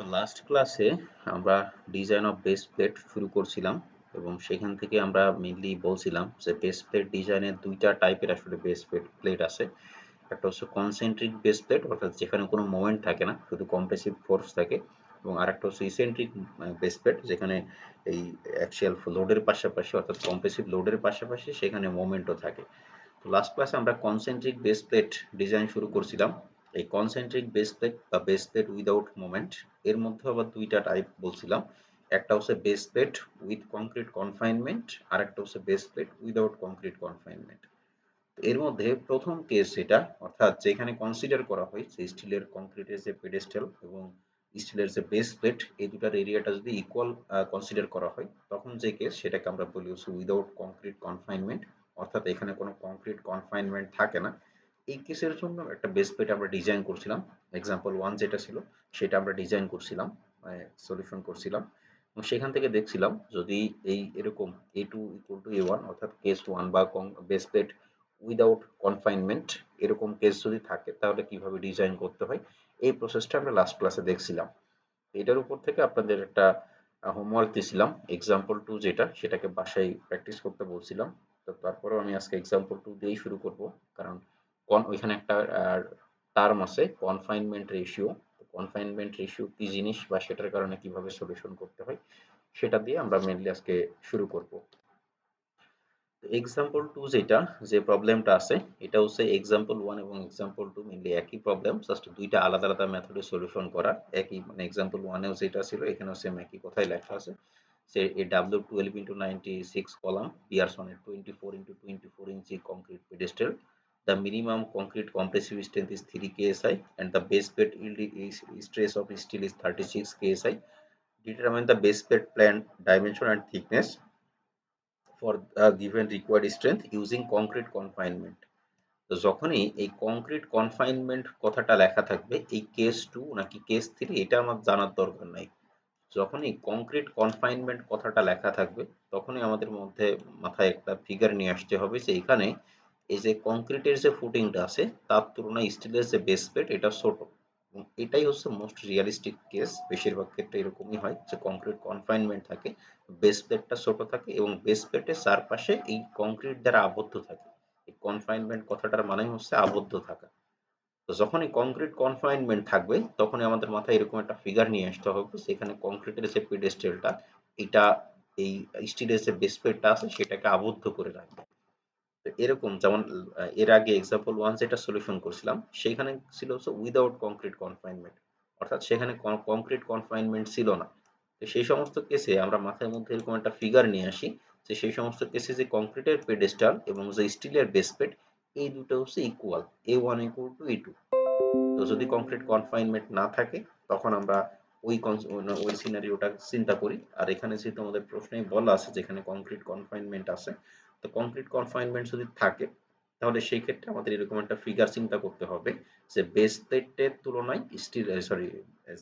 তো লাস্ট ক্লাসে আমরা ডিজাইন অফ বেস প্লেট শুরু করছিলাম এবং সেখান থেকে আমরা মেইনলি বলছিলাম যে বেস প্লেট ডিজাইনের দুইটা টাইপের আসলে বেস প্লেট আছে। একটা হচ্ছে কনসেন্ট্রিক বেস প্লেট, অর্থাৎ যেখানে কোনো মোমেন্ট থাকে না, শুধু কম্প্রেসিভ ফোর্স থাকে, এবং আরেকটা হচ্ছে ইসেন্ট্রিক বেস প্লেট, যেখানে এই অ্যাক্সিয়াল লোডের পাশাপাশি অর্থাৎ কম্প্রেসিভ লোডের পাশাপাশি সেখানে মোমেন্টও থাকে। তো লাস্ট ক্লাসে আমরা কনসেন্ট্রিক বেস প্লেট ডিজাইন শুরু করছিলাম। এই কনসেন্ট্রিক বেস প্লেট বা বেস প্লেট উইদাউট মোমেন্ট, এর মধ্যে আবার দুইটা টাইপ বলছিলাম। একটা হচ্ছে base plate with concrete confinement, আর একটা হচ্ছে base plate without concrete confinement. এর মধ্যে প্রথম কেস যেটা, অর্থাৎ যেখানে কনসিডার করা হয় যে স্টিলের কংক্রিটের যে পেডেস্টাল এবং স্টিলের যে বেস প্লেট, এই দুটার এরিয়াটা যদি ইকুয়াল কনসিডার করা হয়, তখন যে কেস সেটাকে আমরা বলি হচ্ছে উইদাউট কংক্রিট কনফাইনমেন্ট, অর্থাৎ এখানে কোনো কংক্রিট কনফাইনমেন্ট থাকে না। এই কেসের জন্য একটা বেস প্লেট আমরা ডিজাইন করছিলাম। এক্সাম্পল 1 যেটা ছিল সেটা আমরা ডিজাইন করছিলাম, সলিউশন করছিলাম, এবং সেখান থেকে দেখছিলাম যদি এই এরকম A2 ইকুয়াল টু A1, অর্থাৎ কেস 1 বা বেস প্লেট উইদাউট কনফাইনমেন্ট, এরকম কেস যদি থাকে তাহলে কিভাবে ডিজাইন করতে হয়, এই প্রসেসটা আমরা লাস্ট ক্লাসে দেখছিলাম। এটার উপর থেকে আপনাদের একটা হোমওয়ার্ক দিয়েছিলাম এক্সাম্পল 2 যেটা, সেটাকে বাসায় প্র্যাকটিস করতে বলছিলাম। তো তারপরেও আমি আজকে এক্সাম্পল 2 দিয়েই শুরু করব, কারণ ওইখানে একটা টার্ম আছে কনফাইনমেন্ট রেশিও। কনফাইনমেন্ট রেশিও কি জিনিস বা সেটার কারণে কিভাবে সলিউশন করতে হয়, সেটা দিয়ে আমরা মেনলি আজকে শুরু করব। এক্সাম্পল 2 যেটা, যে প্রবলেমটা আছে, এটা হচ্ছে এক্সাম্পল 1 এবং এক্সাম্পল 2 মেইনলি একই প্রবলেম, জাস্ট দুইটা আলাদা আলাদা মেথডে সলিউশন করা। একই মানে এক্সাম্পল 1 এও যেটা ছিল এখানেও সেম একই কথাই লেখা আছে। সে এ W12 into 96 column piers on a 24 into 24 inch concrete pedestal. The minimum concrete compressive strength is 3 ksi and the base plate yield is stress of steel is 36 ksi. Determine the base plate plan dimension and thickness for a given required strength using concrete confinement. তো যখনই এই concrete confinement কথাটা লেখা থাকবে, এই case 2 নাকি case 3 এটা আমার জানার দরকার নাই। যখনই কংক্রিট কনফাইনমেন্ট কথাটা লেখা থাকবে, তখনই আমাদের মধ্যে মাথায় একটা ফিগার নিয়ে আসতে হবে যে এখানে এই যে কংক্রিটের যে ফুটিংটা আছে তার তুলনায় স্টিলের যে বেস প্লেট এটা ছোট। এবং এটাই হচ্ছে মোস্ট রিয়ালিস্টিক কেস। বেশিরভাগ ক্ষেত্রে এরকমই হয় যে কংক্রিট কনফাইনমেন্ট থাকে, বেস প্লেটটা ছোট থাকে এবং বেস প্লেটের চারপাশে এই কংক্রিট দ্বারা আবদ্ধ থাকে। এই কনফাইনমেন্ট কথাটার মানে হচ্ছে আবদ্ধ থাকা। তো যখনই কংক্রিট কনফাইনমেন্ট থাকবে, তখনই আমাদের মাথায় এরকম একটা ফিগার নিয়ে আসতে হবে সেখানে কংক্রিটের যে পেডেস্টালটা, এটা এই স্টিলের যে বেস প্লেটটা আছে সেটাকে আবদ্ধ করে রাখবে। তো এরকম যেমন এর আগে এক্সাম্পল 1 যেটা সলিউশন করছিলাম সেখানে ছিল হচ্ছে উইদাউট কংক্রিট কনফাইনমেন্ট, অর্থাৎ সেখানে কংক্রিট কনফাইনমেন্ট ছিল না। তো সেই সমস্ত কেসে আমরা মাথার মধ্যে এরকম একটা ফিগার নিয়ে আসি যে সেই সমস্ত কেসে যে কংক্রিটের পেডেস্টাল এবং যে স্টিলের বেস প্লেট, এই দুটো হচ্ছে equal, A1 equal two A2। তো যদি কংক্রিট কনফাইনমেন্ট না থাকে, তখন আমরা ওই সিনারিওটা চিন্তা করি। আর এখানে যেহেতু আমাদের প্রশ্নেই বলা আছে যেখানে কংক্রিট কনফাইনমেন্ট আছে, তো কংক্রিট কনফাইনমেন্ট যদি থাকে তাহলে সেই ক্ষেত্রে আমাদের এরকম একটা ফিগার চিন্তা করতে হবে যে বেস প্লেটের তুলনায় স্টিল সরি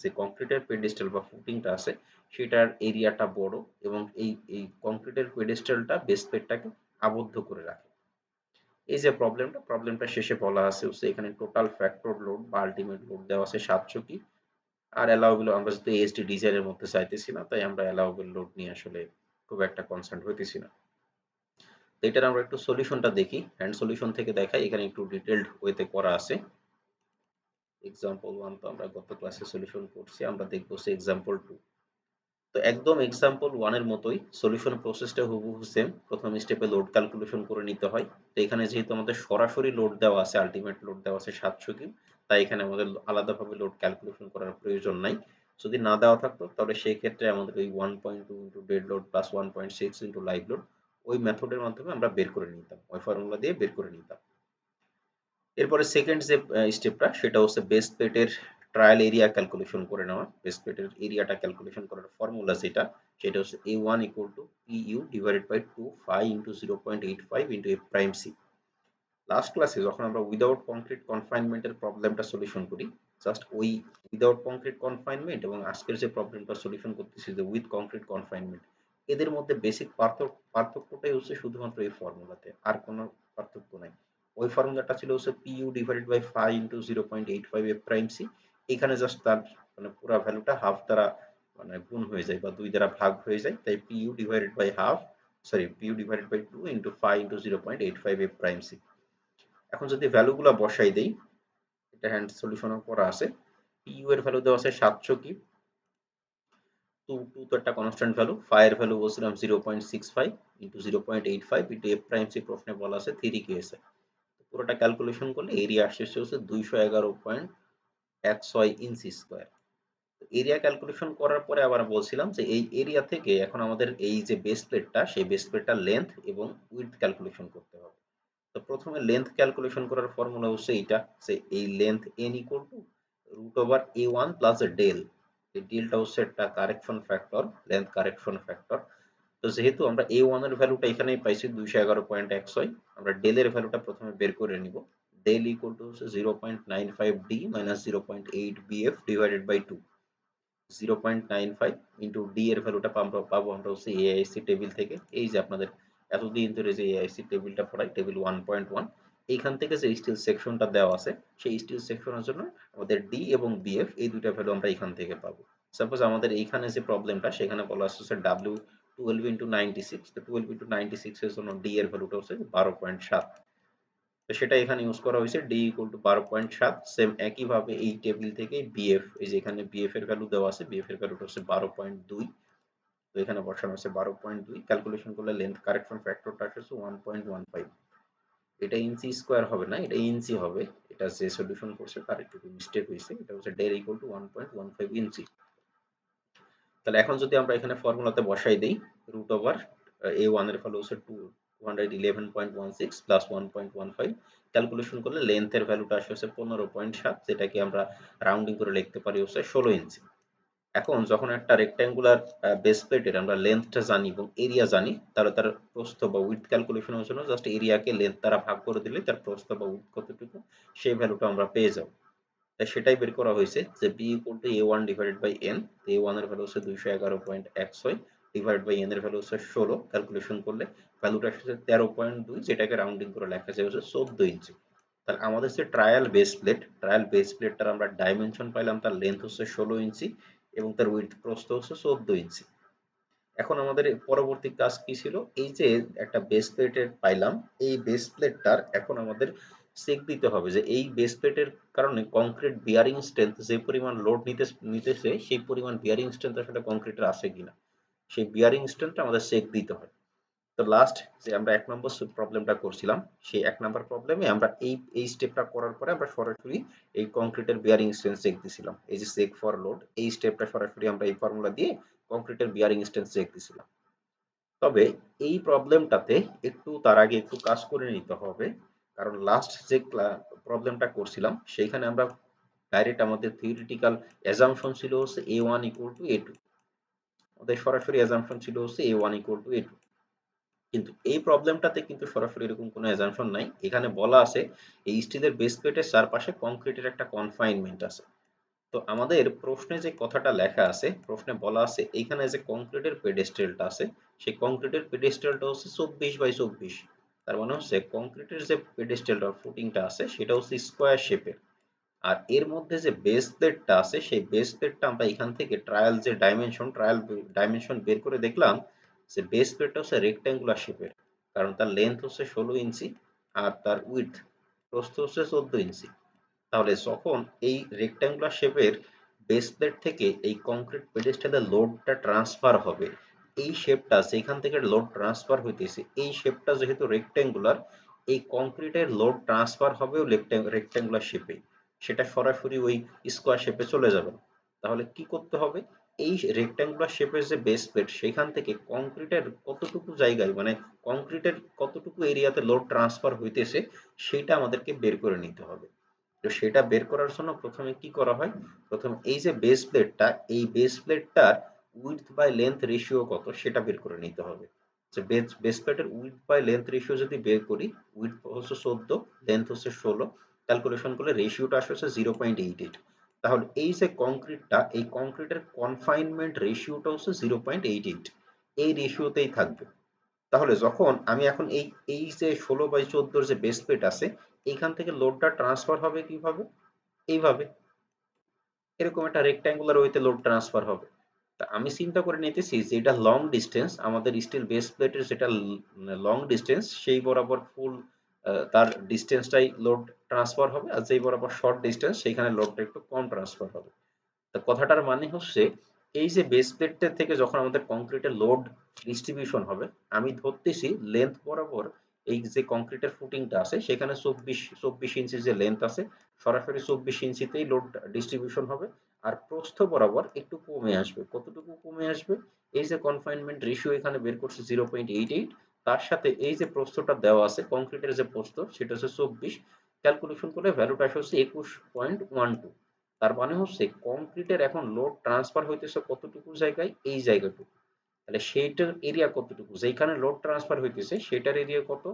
যে কংক্রিটের পেডেস্টাল বা ফুটিংটা আছে সেটার এরিয়াটা বড়, এবং এই কংক্রিটের পেডেস্টালটা বেস প্লেটটাকে আবদ্ধ করে রাখে। এই যে প্রবলেমটা শেষে বলা আছে হচ্ছে এখানে টোটাল ফ্যাক্টর লোড বা আলটিমেট লোড দেওয়া আছে 700 কি। আর অ্যালাউবেল আমরা যদি এসডি ডিজাইনের মধ্যে চাইতেছি না, তাই আমরা অ্যালাউবেল লোড নিয়ে আসলে খুব একটা কনসার্ন হইতেছি না। তো এটার আমরা একটু সলিউশনটা দেখি, হ্যান্ড সলিউশন থেকে দেখাই। এখানে একটু ডিটেইলড ওয়েতে করা আছে। এক্সাম্পল 1 তো আমরা গত ক্লাসে সলিউশন করছি, আমরা দেখবো সে এক্সাম্পল 2। তো একদম এক্সাম্পল 1 এর মতোই সলিউশন প্রসেসটা হুবহু সেম। প্রথম স্টেপে লোড ক্যালকুলেশন করে নিতে হয়। তো এখানে যেহেতু আমাদের সরাসরি লোড দেওয়া আছে, আলটিমেট লোড দেওয়া আছে 700 কিল, তাই এখানে আমাদের আলাদাভাবে লোড ক্যালকুলেশন করার প্রয়োজন নাই। যদি না দেওয়া থাকতো তাহলে সেই ক্ষেত্রে আমাদের ওই 1.2 into dead load plus 1.6 into live load, ওই মেথডের মাধ্যমে আমরা বের করে নিতাম, ওই ফর্মুলা দিয়ে বের করে নিতাম। এরপরে সেকেন্ড যে স্টেপটা সেটা হচ্ছে বেস প্লেটের ট্রায়াল এরিয়া ক্যালকুলেশন করে নেওয়া। বেস প্লেটের এরিয়াটা ক্যালকুলেশন করার ফর্মুলা যেটা, সেটা হচ্ছে A1 equal to PU divided by 2 phi into 0.85 into F prime C। Last ক্লাসে যখন আমরা উইদাউট কংক্রিট কনফাইনমেন্টের প্রবলেমটা সলিউশন করি, জাস্ট ওই উইদাউট কংক্রিট কনফাইনমেন্ট এবং আজকের যে প্রবলেমটা সলিউশন করতেছি যে উইথ কংক্রিট কনফাইনমেন্ট, এদের মধ্যে বেসিক পার্থক্যটাই হচ্ছে শুধুমাত্র এই ফর্মুলাতে, আর কোনো পার্থক্য নাই। ওই ফর্মুলাটা ছিল হচ্ছে PU divided by 5 into 0.85 F prime C। এখানে জাস্ট তার মানে পুরো ভ্যালুটা হাফ দ্বারা মানে গুণ হয়ে যায় বা 2 দ্বারা ভাগ হয়ে যায়, তাই PU divided by half, sorry PU divided by 2 into 5 into 0.85 F prime C. এখন যদি ভ্যালুগুলো বসাই দেই, এটা হ্যান্ড সলিউশনও করা আছে। PU এর ভ্যালু দেওয়া আছে 700 কিউব, 2 তো একটা কনস্ট্যান্ট ভ্যালু, ফাই এর ভ্যালু বলছিলাম 0.65 into 0.85 into F prime C, প্রশ্নে বলা আছে 3 কেএসআই। পুরোটা ক্যালকুলেশন করলে এরিয়া আসছে হচ্ছে 211.16 ইঞ্চি স্কোয়ার। এরিয়া ক্যালকুলেশন করার পরে আবার বলছিলাম যে এই এরিয়া থেকে এখন আমাদের এই যে বেস প্লেটটা, সেই বেস প্লেটটার লেন্থ এবং উইডথ ক্যালকুলেশন করতে হবে। তো প্রথমে লেন্থ ক্যালকুলেশন করার ফর্মুলা হচ্ছে এইটা, যে এই length n equal to root over a1 plus del. এই ডেলটা হচ্ছে একটা correction factor, length correction factor. তো যেহেতু আমরা a1 এর ভ্যালুটা এখানেই পাইছি 211.16, আমরা ডেলের ভ্যালুটা প্রথমে বের করে নিব। ডেল ইকুয়াল টু হচ্ছে 0.95d minus 0.8bf divided by 2। 0.95 into D এর ভ্যালুটা পাবো আমরা হচ্ছে এআইসি টেবিল থেকে। এই যে আপনাদের এতদিন ধরে যে এআইসি টেবিলটা পড়াই, টেবিল 1.1, এইখান থেকে যে স্টিল সেকশনটা দেওয়া আছে, সেই স্টিল সেকশনের জন্য আমাদের ডি এবং বিএফ এই দুইটা ভ্যালু আমরা এখান থেকে পাবো। সাপোজ আমাদের এইখানে যে প্রবলেমটা, সেখানে বলা আছে ডাব্লিউ 12 ইন্টু 96, তো 12 ইন্টু 96 এর জন্য ডি এর ভ্যালুটা হচ্ছে 12.7। তো সেটা এখানে ইউজ করা হয়েছে, ডি ইকুয়াল টু 12.7। সেম একইভাবে এই টেবিল থেকে বিএফ, এই যে এখানে বিএফ এর ভ্যালু দেওয়া আছে, বিএফ এর ভ্যালুটা হচ্ছে 12.2। তো এখানে বসানো হচ্ছে 12.2, ক্যালকুলেশন করলে লেন্থ কারেকশন ফ্যাক্টরটা আসছে 1.15। এটা ইঞ্চি স্কোয়ার হবে না, এটা ইঞ্চি হবে। এটা যে সলিউশন করছে তার একটু মিস্টেক হয়েছে, এটা হচ্ছে ডেল ইকুয়াল টু 1.15 ইঞ্চি। তাহলে এখন যদি আমরা এখানে ফর্মুলাতে বসাই দেই, রুট ওভার a1 এর ভ্যালু হচ্ছে 211.16 প্লাস 1.15, ক্যালকুলেশন করলে লেন্থের ভ্যালুটা আসছে 15.7, যেটাকে আমরা রাউন্ডিং করে লিখতে পারি হচ্ছে 16 ইঞ্চি। এখন যখন একটা রেক্ট্যাঙ্গুলার বেস প্লেটের আমরা লেন্থটা জানি এবং এরিয়া জানি, তাহলে তার প্রস্থ বা উইডথ ক্যালকুলেশনের জন্য জাস্ট এরিয়াকে লেন্থ দ্বারা ভাগ করে দিলে তার প্রস্থ বা উইডথ কতটুকু, সেই ভ্যালুটা আমরা পেয়ে যাব। তাই সেটাই বের করা হয়েছে যে b equal to a1 divided by n। a1 এর ভ্যালু হচ্ছে 211.16 ডিভাইড বাই n এর ভ্যালু হচ্ছে 16, ক্যালকুলেশন করলে ভ্যালুটা আসছে 13.2, যেটাকে রাউন্ডিং করে লেখা যায় হচ্ছে 14 ইঞ্চি। তাহলে আমাদের যে ট্রায়াল বেস প্লেটটার আমরা ডাইমেনশন পাইলাম, তার লেন্থ হচ্ছে 16 ইঞ্চি এবং তার উইডথ প্রস্থ হচ্ছে 14 ইঞ্চি। এখন আমাদের পরবর্তী কাজ কি ছিল, এই যে একটা বেস প্লেটের পাইলাম, এই বেস প্লেটটার এখন আমাদের চেক দিতে হবে যে এই বেস প্লেটের কারণে কংক্রিট বিয়ারিং স্ট্রেংথ যে পরিমাণ লোড নিতেছে, সেই পরিমাণ বিয়ারিং স্ট্রেংথ আসলে কংক্রিটের আছে কিনা, সেই বিয়ারিং স্ট্রেংথটা আমাদের চেক দিতে হয়। তো লাস্ট যে আমরা 1 নম্বর প্রবলেমটা করছিলাম, সেই 1 নম্বর প্রবলেমে আমরা এই স্টেপটা করার পরে আমরা সরাসরি এই কংক্রিটের বিয়ারিং স্ট্রেংথ চেক দিছিলাম। এই যে চেক ফর লোড, এই স্টেপটা সরাসরি আমরা এই ফর্মুলা দিয়ে কংক্রিটের বিয়ারিং স্ট্রেংথ চেক দিছিলাম। তবে এই প্রবলেমটাতে একটু তার আগে একটু কাজ করে নিতে হবে, কারণ লাস্ট যে প্রবলেমটা করছিলাম সেইখানে আমরা ডাইরেক্ট আমাদের থিওরিটিক্যাল অ্যাজাম্পশন ছিল হচ্ছে a1 ইকুয়াল টু a2, আমাদের সরাসরি অ্যাজাম্পশন ছিল হচ্ছে a1 ইকুয়াল টু a2। কিন্তু এই প্রবলেমটাতে কিন্তু সরাসরি এরকম কোনো অ্যাজাম্পশন নাই। এখানে বলা আছে এই স্টিলের বেস প্লেটের চারপাশে কংক্রিটের একটা কনফাইনমেন্ট আছে। তো আমাদের প্রশ্নে যে কথাটা লেখা আছে, প্রশ্নে বলা আছে এইখানে যে কংক্রিটের পেডেস্টালটা আছে, সেই কংক্রিটের পেডেস্টালটা হচ্ছে 24/24। তার মানে হচ্ছে কংক্রিটের যে পেডেস্টালটা ফুটিংটা আছে সেটা হচ্ছে স্কোয়ার শেপের। আর এর মধ্যে যে বেস প্লেটটা আছে, সেই বেস প্লেটটা আমরা এখান থেকে ট্রায়াল ডাইমেনশন বের করে দেখলাম যে বেস প্লেটটা হচ্ছে রেক্ট্যাঙ্গুলার শেপের, কারণ তার লেন্থ হচ্ছে 16 ইঞ্চি আর তার উইডথ প্রস্থ হচ্ছে 14 ইঞ্চি। তাহলে যখন এই রেক্ট্যাঙ্গুলার শেপের বেস প্লেট থেকে এই কংক্রিট পেডেস্টালে লোডটা ট্রান্সফার হবে, এই শেপটা যেখান থেকে লোড ট্রান্সফার হইতেছে, এই শেপটা যেহেতু রেক্ট্যাঙ্গুলার, এই কংক্রিটের লোড ট্রান্সফার হবেও রেক্ট্যাঙ্গুলার শেপে, সেটা সরাসরি ওই স্কোয়ার শেপে চলে যাবে না। তাহলে কি করতে হবে, এই রেক্ট্যাঙ্গুলার শেপের যে বেস প্লেট, সেখান থেকে কংক্রিটের কতটুকু জায়গায় মানে কংক্রিটের কতটুকু এরিয়াতে লোড ট্রান্সফার হইতেছে, সেটা আমাদেরকে বের করে নিতে হবে। তো সেটা বের করার জন্য প্রথমে কি করা হয়, প্রথমে এই যে বেস প্লেটটা, এই বেস প্লেটটার উইডথ বাই লেন্থ রেশিও কত সেটা বের করে নিতে হবে। যে বেস প্লেটের উইডথ বাই লেন্থ রেশিও যদি বের করি, উইডথ হচ্ছে 14, লেন্থ হচ্ছে 16, ক্যালকুলেশন করলে রেশিওটা আসছে 0.88। তাহলে এই যে কংক্রিটটা, এই কংক্রিটের কনফাইনমেন্ট রেশিওটা হচ্ছে 0.88, এই রেশিওতেই থাকবে। তাহলে যখন আমি এখন এই এই যে 16/14 যে বেস প্লেট আছে, এইখান থেকে লোডটা ট্রান্সফার হবে কিভাবে, এইভাবে। এরকম একটা রেক্ট্যাঙ্গুলার ওয়েতে লোড ট্রান্সফার হবে। তা আমি চিন্তা করে নিতেছি যে এটা লং ডিস্টেন্স, আমাদের স্টিল বেস প্লেটের যেটা লং ডিস্টেন্স সেই বরাবর ফুল তার ডিস্টেন্সটাই লোড ট্রান্সফার হবে, আর যেই বরাবর শর্ট ডিস্টেন্স সেইখানে লোডটা একটু কম ট্রান্সফার হবে। তা কথাটার মানে হচ্ছে এই যে বেস প্লেটটা থেকে যখন আমাদের কংক্রিটের লোড ডিস্ট্রিবিউশন হবে, আমি ধরতেছি লেন্থ বরাবর এই যে কংক্রিটের ফুটিংটা আছে সেখানে চব্বিশ ইঞ্চির যে লেন্থ আছে, সরাসরি 24 ইঞ্চিতেই লোড ডিস্ট্রিবিউশন হবে। আর প্রস্থ বরাবর একটু কমে আসবে, কতটুকু কমে আসবে, এই যে কনফাইনমেন্ট রেশিও এখানে বের করছে 0.88, তার সাথে এই যে প্রস্থটা দেওয়া আছে কংক্রিটের যে প্রস্থ সেটা হচ্ছে 24, ক্যালকুলেশন করলে ভ্যালুটা আসে হচ্ছে 21.12। তার মানে হচ্ছে কংক্রিটের এখন লোড ট্রান্সফার হইতেছে কতটুকু জায়গায়, এই জায়গাটুকু। তাহলে সেইটার এরিয়া কতটুকু, যেখানে লোড ট্রান্সফার হইতেছে সেটার এরিয়া কত,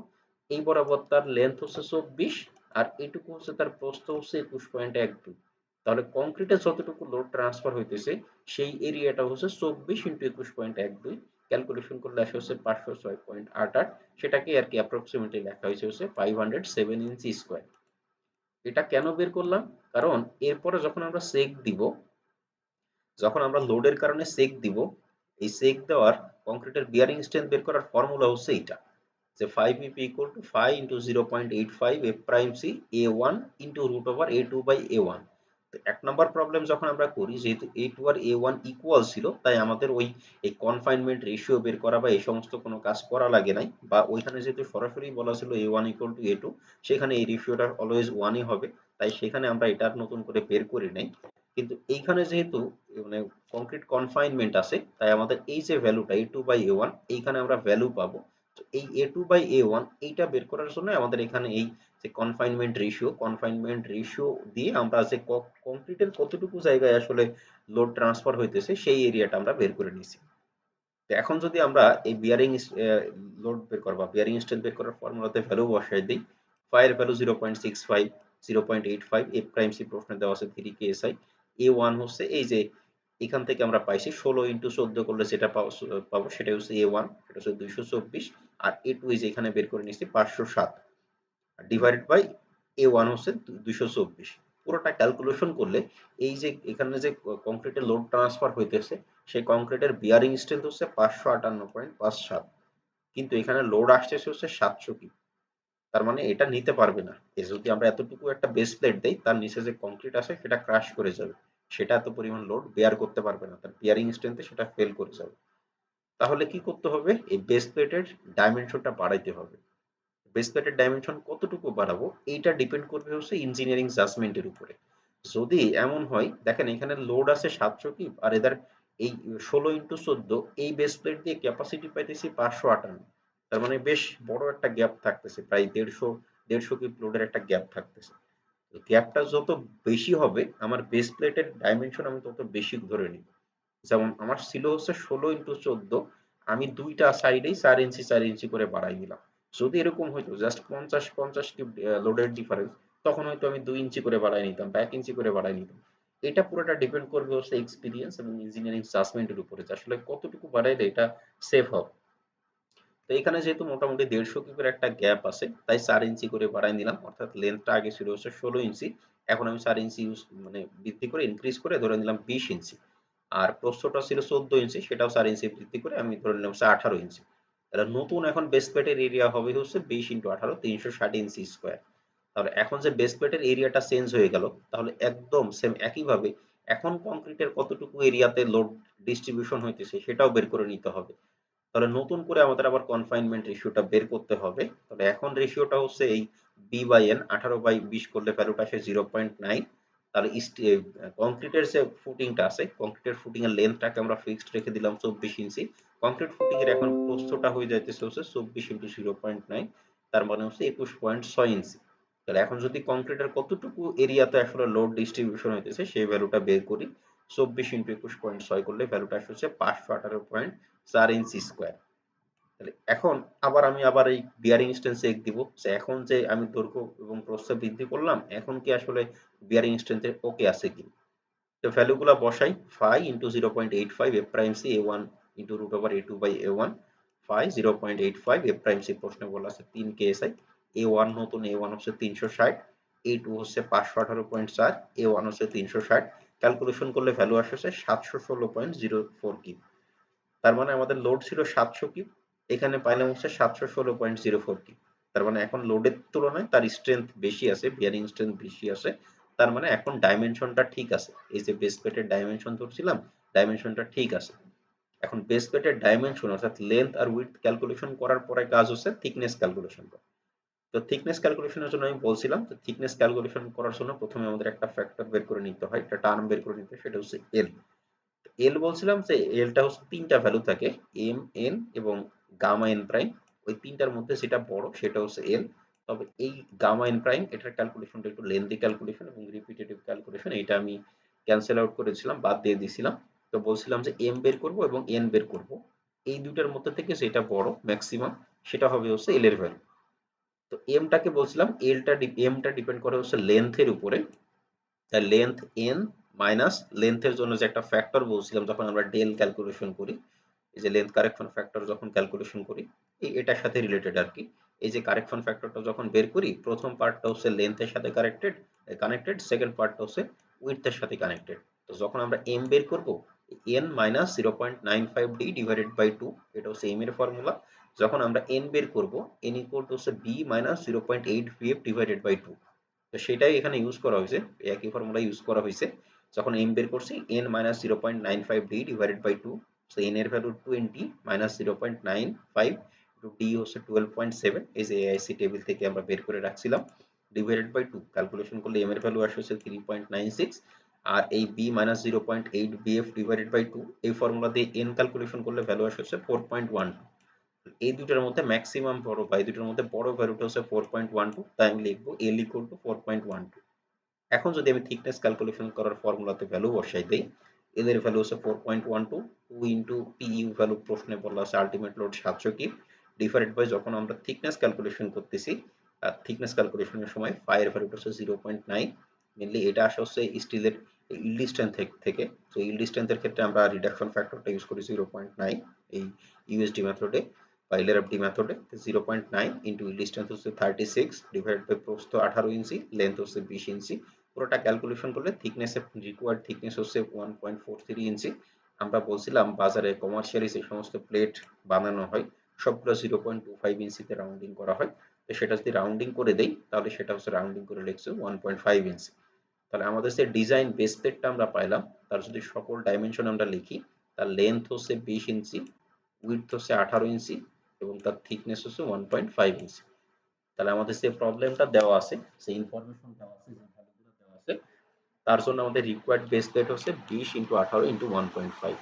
এই বরাবর তার লেন্থ হচ্ছে 24, আর এইটুকু হচ্ছে তার প্রস্থ হচ্ছে 21.12। তাহলে কংক্রিটে যতটুকু লোড ট্রান্সফার হইতেছে সেই এরিয়াটা হচ্ছে 24 ইন্টু 21.12, ক্যালকুলেশন করলে আসে হচ্ছে 506.88। সেটাকে আর কি অ্যাপ্রক্সিমেটলি লেখা হয়েছে হচ্ছে 507 ইঞ্চি স্কোয়ার। এটা কেন বের করলাম, কারণ এরপরে যখন আমরা সেক দিব, যখন আমরা লোডের কারণে সেক দিব, এই সেক দেওয়ার কংক্রিটের বিয়ারিং স্ট্রেংথ বের করার ফর্মুলা হচ্ছে এইটা, যে 5 equal to 5 into 0.85 F prime C A one into root over A two by A one. তো এক নম্বর প্রবলেম যখন আমরা করি, যেহেতু এ টু আর এ ওয়ান ইকুয়াল ছিল, তাই আমাদের ওই এই কনফাইনমেন্ট রেশিও বের করা বা এই সমস্ত কোনো কাজ করা লাগে নাই, বা ওইখানে যেহেতু সরাসরি বলা ছিল A one equal to A two, সেখানে এই রেশিওটা অলওয়েজ ওয়ানই হবে, তাই সেখানে আমরা এটা আর নতুন করে বের করি নাই। কিন্তু এইখানে যেহেতু মানে কংক্রিট কনফাইনমেন্ট আছে, তাই আমাদের এই যে ভ্যালুটা এ টু বাই এ ওয়ান, এইখানে আমরা ভ্যালু পাবো। তো এই এ টু বাই এ ওয়ান এইটা বের করার জন্য আমাদের এখানে এই যে কনফাইনমেন্ট রেশিও দিয়ে আমরা যে কংক্রিটের কতটুকু জায়গায় আসলে লোড ট্রান্সফার হইতেছে সেই এরিয়াটা আমরা বের করে নিছি। তো এখন যদি আমরা এই বিয়ারিং লোড বের করা বা বিয়ারিং স্ট্রেন্থ বের করার ফর্মুলাতে ভ্যালু বসাই দিই, ফাই এর ভ্যালু 0.65, 0.85, এফ প্রাইম সি প্রশ্নে দেওয়া আছে 3 কে এসআই, এ ওয়ান হচ্ছে এই যে এখান থেকে আমরা পাইছি 16 ইন্টু 14 করলে যেটা পাবো সেটা হচ্ছে এ ওয়ান, সেটা হচ্ছে 224, আর এ টু এই যে এখানে বের করে নিচ্ছি 507, ডিভাইডেড বাই এ ওয়ান হচ্ছে 224। পুরোটা ক্যালকুলেশন করলে এই যে এখানে যে কংক্রিটের লোড ট্রান্সফার হইতেছে সেই কংক্রিটের বিয়ারিং স্ট্রেংথ হচ্ছে 558.57, কিন্তু এখানে লোড আসতেছে হচ্ছে 700 কি, তার মানে এটা নিতে পারবে না। যদি আমরা এতটুকু একটা বেস প্লেট দেই, তার নিচে যে কংক্রিট আছে সেটা ক্রাশ করে যাবে, সেটা এত পরিমাণ লোড বেয়ার করতে পারবে না, তার বিয়ারিং স্ট্রেংথে সেটা ফেল করে যাবে। তাহলে কি করতে হবে, এই বেস প্লেটের ডাইমেনশনটা বাড়াইতে হবে। বেস প্লেটের ডাইমেনশন কতটুকু বাড়াবো এইটা ডিপেন্ড করবে হচ্ছে ইঞ্জিনিয়ারিং জাজমেন্টের উপরে। যদি এমন হয়, দেখেন এখানে লোড আছে 700 কিউব, আর এদের এই 16 ইন্টু 14 এই বেস প্লেট দিয়ে ক্যাপাসিটি পাইতেছি 558, তার মানে বেশ বড় একটা গ্যাপ থাকতেছে, প্রায় 150 কিউব লোডের একটা গ্যাপ থাকতেছে। গ্যাপটা যত বেশি হবে আমার বেস প্লেটের ডাইমেনশন আমি তত বেশি ধরে নিব। যেমন আমার ছিল হচ্ছে 16 ইন্টু 14, আমি দুইটা সাইডেই 4 ইঞ্চি 4 ইঞ্চি করে বাড়াই দিলাম। যদি এরকম হইতো জাস্ট 50 কি লোডের ডিফারেন্স, তখন হয়তো আমি 2 ইঞ্চি করে বাড়াই নিতাম বা 1 ইঞ্চি করে বাড়াই নিতাম। এটা পুরোটা ডিপেন্ড করবে হচ্ছে এক্সপিরিয়েন্স এবং ইঞ্জিনিয়ারিং জাজমেন্টের উপরে, যে আসলে কতটুকু বাড়াইলে এটা সেফ হবে। তো এখানে যেহেতু মোটামুটি 150 কিউবের একটা গ্যাপ আছে, তাই 4 ইঞ্চি করে বাড়াই নিলাম, অর্থাৎ লেন্থটা আগে ছিল হচ্ছে 16 ইঞ্চি, এখন আমি 4 ইঞ্চি মানে বৃদ্ধি করে ইনক্রিজ করে ধরে নিলাম 20 ইঞ্চি। আর প্রস্থটা ছিল 14 ইঞ্চি, সেটাও 4 ইঞ্চি বৃদ্ধি করে আমি ধরে নিলাম হচ্ছে 18 ইঞ্চি। তাহলে নতুন এখন বেস প্লেটের এরিয়া হবে হচ্ছে 20 ইন্টু 18, 360 ইঞ্চি স্কোয়ার। তাহলে এখন যে বেস প্লেটের এরিয়াটা চেঞ্জ হয়ে গেল, তাহলে একদম সেম একইভাবে এখন কংক্রিটের কতটুকু এরিয়াতে লোড ডিস্ট্রিবিউশন হইতেছে সেটাও বের করে নিতে হবে। তাহলে নতুন করে আমাদের আবার কনফাইনমেন্ট রেশিওটা বের করতে হবে। তাহলে এখন রেশিওটা হচ্ছে এই বি বাই এন, 18/20 করলে ভ্যালুটা আসে 0.9। তাহলে কংক্রিটের যে ফুটিংটা আছে, কংক্রিটের ফুটিং এর লেন্থটাকে আমরা ফিক্সড রেখে দিলাম 24 ইঞ্চি। কংক্রিট ফুটিং এর এখন প্রস্থটা হয়ে যাইতেছে হচ্ছে 24 ইন্টু 0.9, তার মানে হচ্ছে 21.6 ইঞ্চি। তাহলে এখন যদি কংক্রিটের কতটুকু এরিয়াতে আসলে লোড ডিস্ট্রিবিউশন হইতেছে সেই ভ্যালুটা বের করি, 24 ইন্টু 21.6 করলে ভ্যালুটা আসছে 518.4 ইঞ্চি স্কোয়ার। তাহলে এখন আমি আবার এই বিয়ারিং স্ট্রেন্থ চেক দিব, যে এখন যে আমি দৈর্ঘ্য এবং প্রস্থ বৃদ্ধি করলাম, এখন কি আসলে বিয়ারিং স্ট্রেন্থ ওকে আছে কি। তো ভ্যালুগুলো বসাই, 5 into 0.85 F prime C A one into root over A two by A one, 5 0.85 F prime C প্রশ্নে বলা আছে 3 K S I, A one নতুন এ ওয়ান হচ্ছে 360, এ টু হচ্ছে 518.4, এ ওয়ান হচ্ছে 360, ক্যালকুলেশন করলে ভ্যালু আসছে 716.04 কিউব। তার মানে আমাদের লোড ছিল 700 কিউব, এখানে পাইলাম হচ্ছে 716.04 কিউব। তার মানে এখন লোডের তুলনায় তার স্ট্রেংথ বেশি আছে, বিয়ারিং স্ট্রেংথ বেশি আছে। তার মানে এখন ডাইমেনশনটা ঠিক আছে। এই যে বেস প্লেটের ডাইমেনশন ধরছিলাম, ডাইমেনশনটা ঠিক আছে। এখন বেস প্লেটের ডাইমেনশন অর্থাৎ লেন্থ আর উইডথ ক্যালকুলেশন করার পরে কাজ হচ্ছে থিকনেস ক্যালকুলেশন করা। তো থিকনেস ক্যালকুলেশনের জন্য আমি বলছিলাম, তো থিকনেস ক্যালকুলেশন করার জন্য প্রথমে আমাদের একটা ফ্যাক্টর বের করে নিতে হয়, একটা টার্ম বের করে নিতে হয়, সেটা হচ্ছে এল। এল বলছিলাম যে এলটা হচ্ছে তিনটা ভ্যালু থাকে, এম, এন এবং গামা এন প্রাইম। ওই তিনটার মধ্যে যেটা বড় সেটা হচ্ছে এল। তবে এই গামা এন প্রাইম এটার ক্যালকুলেশনটা একটু লেন্দি ক্যালকুলেশন এবং রিপিটেটিভ ক্যালকুলেশন, এটা আমি ক্যান্সেল আউট করেছিলাম, বাদ দিয়ে দিয়েছিলাম। তো বলছিলাম যে এম বের করব এবং এন বের করব, এই দুটার মধ্যে থেকে যেটা বড় ম্যাক্সিমাম সেটা হবে হচ্ছে এল এর ভ্যালু। তো এমটাকে বলছিলাম এমটা ডিপেন্ড করে হচ্ছে লেন্থের উপরে। তাই লেন্থ এন মাইনাস লেন্থের জন্য যে একটা ফ্যাক্টর বলছিলাম যখন আমরা ডেল ক্যালকুলেশন করি, এই যে লেন্থ কারেকশন ফ্যাক্টর যখন ক্যালকুলেশন করি, এটার সাথে রিলেটেড আর কি। এই যে কারেকশন ফ্যাক্টরটা যখন বের করি, প্রথম পার্টটা হচ্ছে লেন্থের সাথে কানেক্টেড, সেকেন্ড পার্টটা হচ্ছে উইডথের সাথে কানেক্টেড। তো যখন আমরা এম বের করব, N minus 0.95 D divided by 2, এটা হচ্ছে এম এর ফর্মুলা। যখন আমরা এন বের করব, এন ইকুয়াল টু হচ্ছে B minus 0.8 VF divided by 2। তো সেটাই এখানে ইউজ করা হয়েছে, একই ফর্মুলা ইউজ করা হয়েছে। যখন এম বের করছি, N minus 0.95 D divided by 2, so N এর ভ্যালু 20 মাইনাস 0.95 টু ডি হচ্ছে 12.7, এই যে এআইসি টেবিল থেকে আমরা বের করে রাখছিলাম, ডিভাইডেড বাই 2 ক্যালকুলেশন করলে এম এর ভ্যালু আসে হচ্ছে 3.96। আর এই B minus 0.8 BF divided by 2, এই ফর্মুলা দিয়ে এন ক্যালকুলেশন করলে ভ্যালু আসে হচ্ছে 4.1। এই দুটার মধ্যে ম্যাক্সিমাম বড় বা এই দুটার মধ্যে বড় ভ্যালুটা হচ্ছে 4.12, তাই আমি লিখবো এল ইকুয়াল টু 4.12। এখন যদি আমি থিকনেস ক্যালকুলেশন করার ফর্মুলাতে ভ্যালু বসাই দেই, এল এর ভ্যালু হচ্ছে 4.12, 2 ইন্টু পিইউ ভ্যালু প্রশ্নে বলা আছে ultimate load 700 cube, divided by যখন আমরা থিকনেস ক্যালকুলেশন করতেছি, আর থিকনেস ক্যালকুলেশনের সময় ফাই এর ভ্যালুটা হচ্ছে 0.9। মেনলি এটা আসে হচ্ছে স্টিলের ইল্ড স্ট্রেংথ থেকে। তো ইল্ড স্ট্রেংথের ক্ষেত্রে আমরা রিডাকশন ফ্যাক্টরটা ইউজ করি 0.9 এই ইউএসডি মেথডে বা এলআরএফডি মেথডে। 0.9 ইন্টু ইল্ড স্ট্রেংথ হচ্ছে 36 ডিভাইডেড বাই প্রস্থ 18 ইঞ্চি, লেন্থ হচ্ছে 20 ইঞ্চি। পুরোটা ক্যালকুলেশন করলে থিকনেসের রিকোয়ার্ড থিকনেস হচ্ছে 1.43 ইঞ্চি। আমরা বলছিলাম বাজারে কমার্শিয়ালি যে সমস্ত প্লেট বানানো হয় সবগুলো 0.25 ইঞ্চিতে রাউন্ডিং করা হয়। তো সেটা যদি রাউন্ডিং করে দেই তাহলে সেটা হচ্ছে রাউন্ডিং করে লিখছে 1.5 ইঞ্চি। তাহলে আমাদের যে ডিজাইন বেস প্লেটটা আমরা পাইলাম, তার যদি সকল ডাইমেনশন আমরা লিখি, তার লেন্থ হচ্ছে 20 ইঞ্চি, উইডথ হচ্ছে 18 ইঞ্চি এবং তার থিকনেস হচ্ছে 1.5 ইঞ্চি। তাহলে আমাদের যে প্রবলেমটা দেওয়া আছে, সেই ইনফরমেশন দেওয়া আছে, যে ভ্যালুগুলো দেওয়া আছে, তার জন্য আমাদের রিকোয়ার্ড বেস প্লেট হচ্ছে 20 ইন্টু 18 ইন্টু 1.5।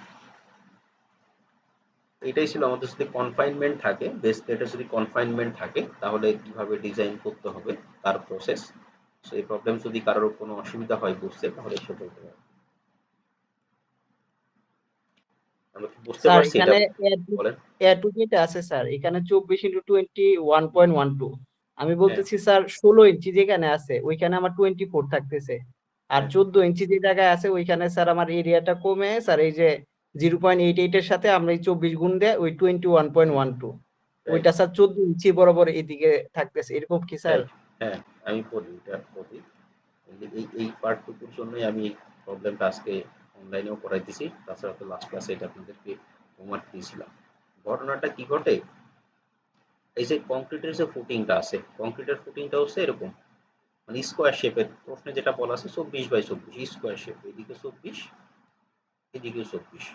এটাই ছিল আমাদের যদি কনফাইনমেন্ট থাকে, বেস প্লেটে যদি কনফাইনমেন্ট থাকে তাহলে কিভাবে ডিজাইন করতে হবে তার প্রসেস। সেই প্রবলেম যদি কারোর কোনো অসুবিধা হয় বুঝতে, তাহলে সে বলতে পারে। আমরা কি বুঝতে স্যার পারছি এটা? এখানে বলেন। টু যেটা আছে স্যার, এখানে 24 × 20 1.12। আমি হ্যাঁ, বলতেছি স্যার 16 ইঞ্চি যেখানে আছে ওইখানে আমার 24 থাকতেছে, আর হ্যাঁ, 14 ইঞ্চি যে জায়গায় আছে ওইখানে স্যার আমার এরিয়াটা কমে স্যার এই যে 0.88 এর সাথে আমরা এই 24 গুণ দেয় ওই 21.12, রাইট, ওইটা স্যার 14 ইঞ্চি বরাবর এদিকে থাকতেছে, এরকম কি স্যার? রাইট। হ্যাঁ, আমি বলি এটা বলি। এই পার্টটুকুর জন্যই আমি প্রবলেমটা আজকে অনলাইনেও করাইতেছি, তাছাড়া তো লাস্ট ক্লাসে এটা আপনাদেরকে হোমওয়ার্ক দিয়েছিলাম। ঘটনাটা কি ঘটে, এই যে কংক্রিটের যে ফুটিংটা আছে, কংক্রিটের ফুটিংটা হচ্ছে এরকম, মানে স্কোয়ার শেপের। প্রশ্নে যেটা বলা আছে 24 বাই 24 স্কোয়ার শেপ, এদিকে 24, এদিকে 24।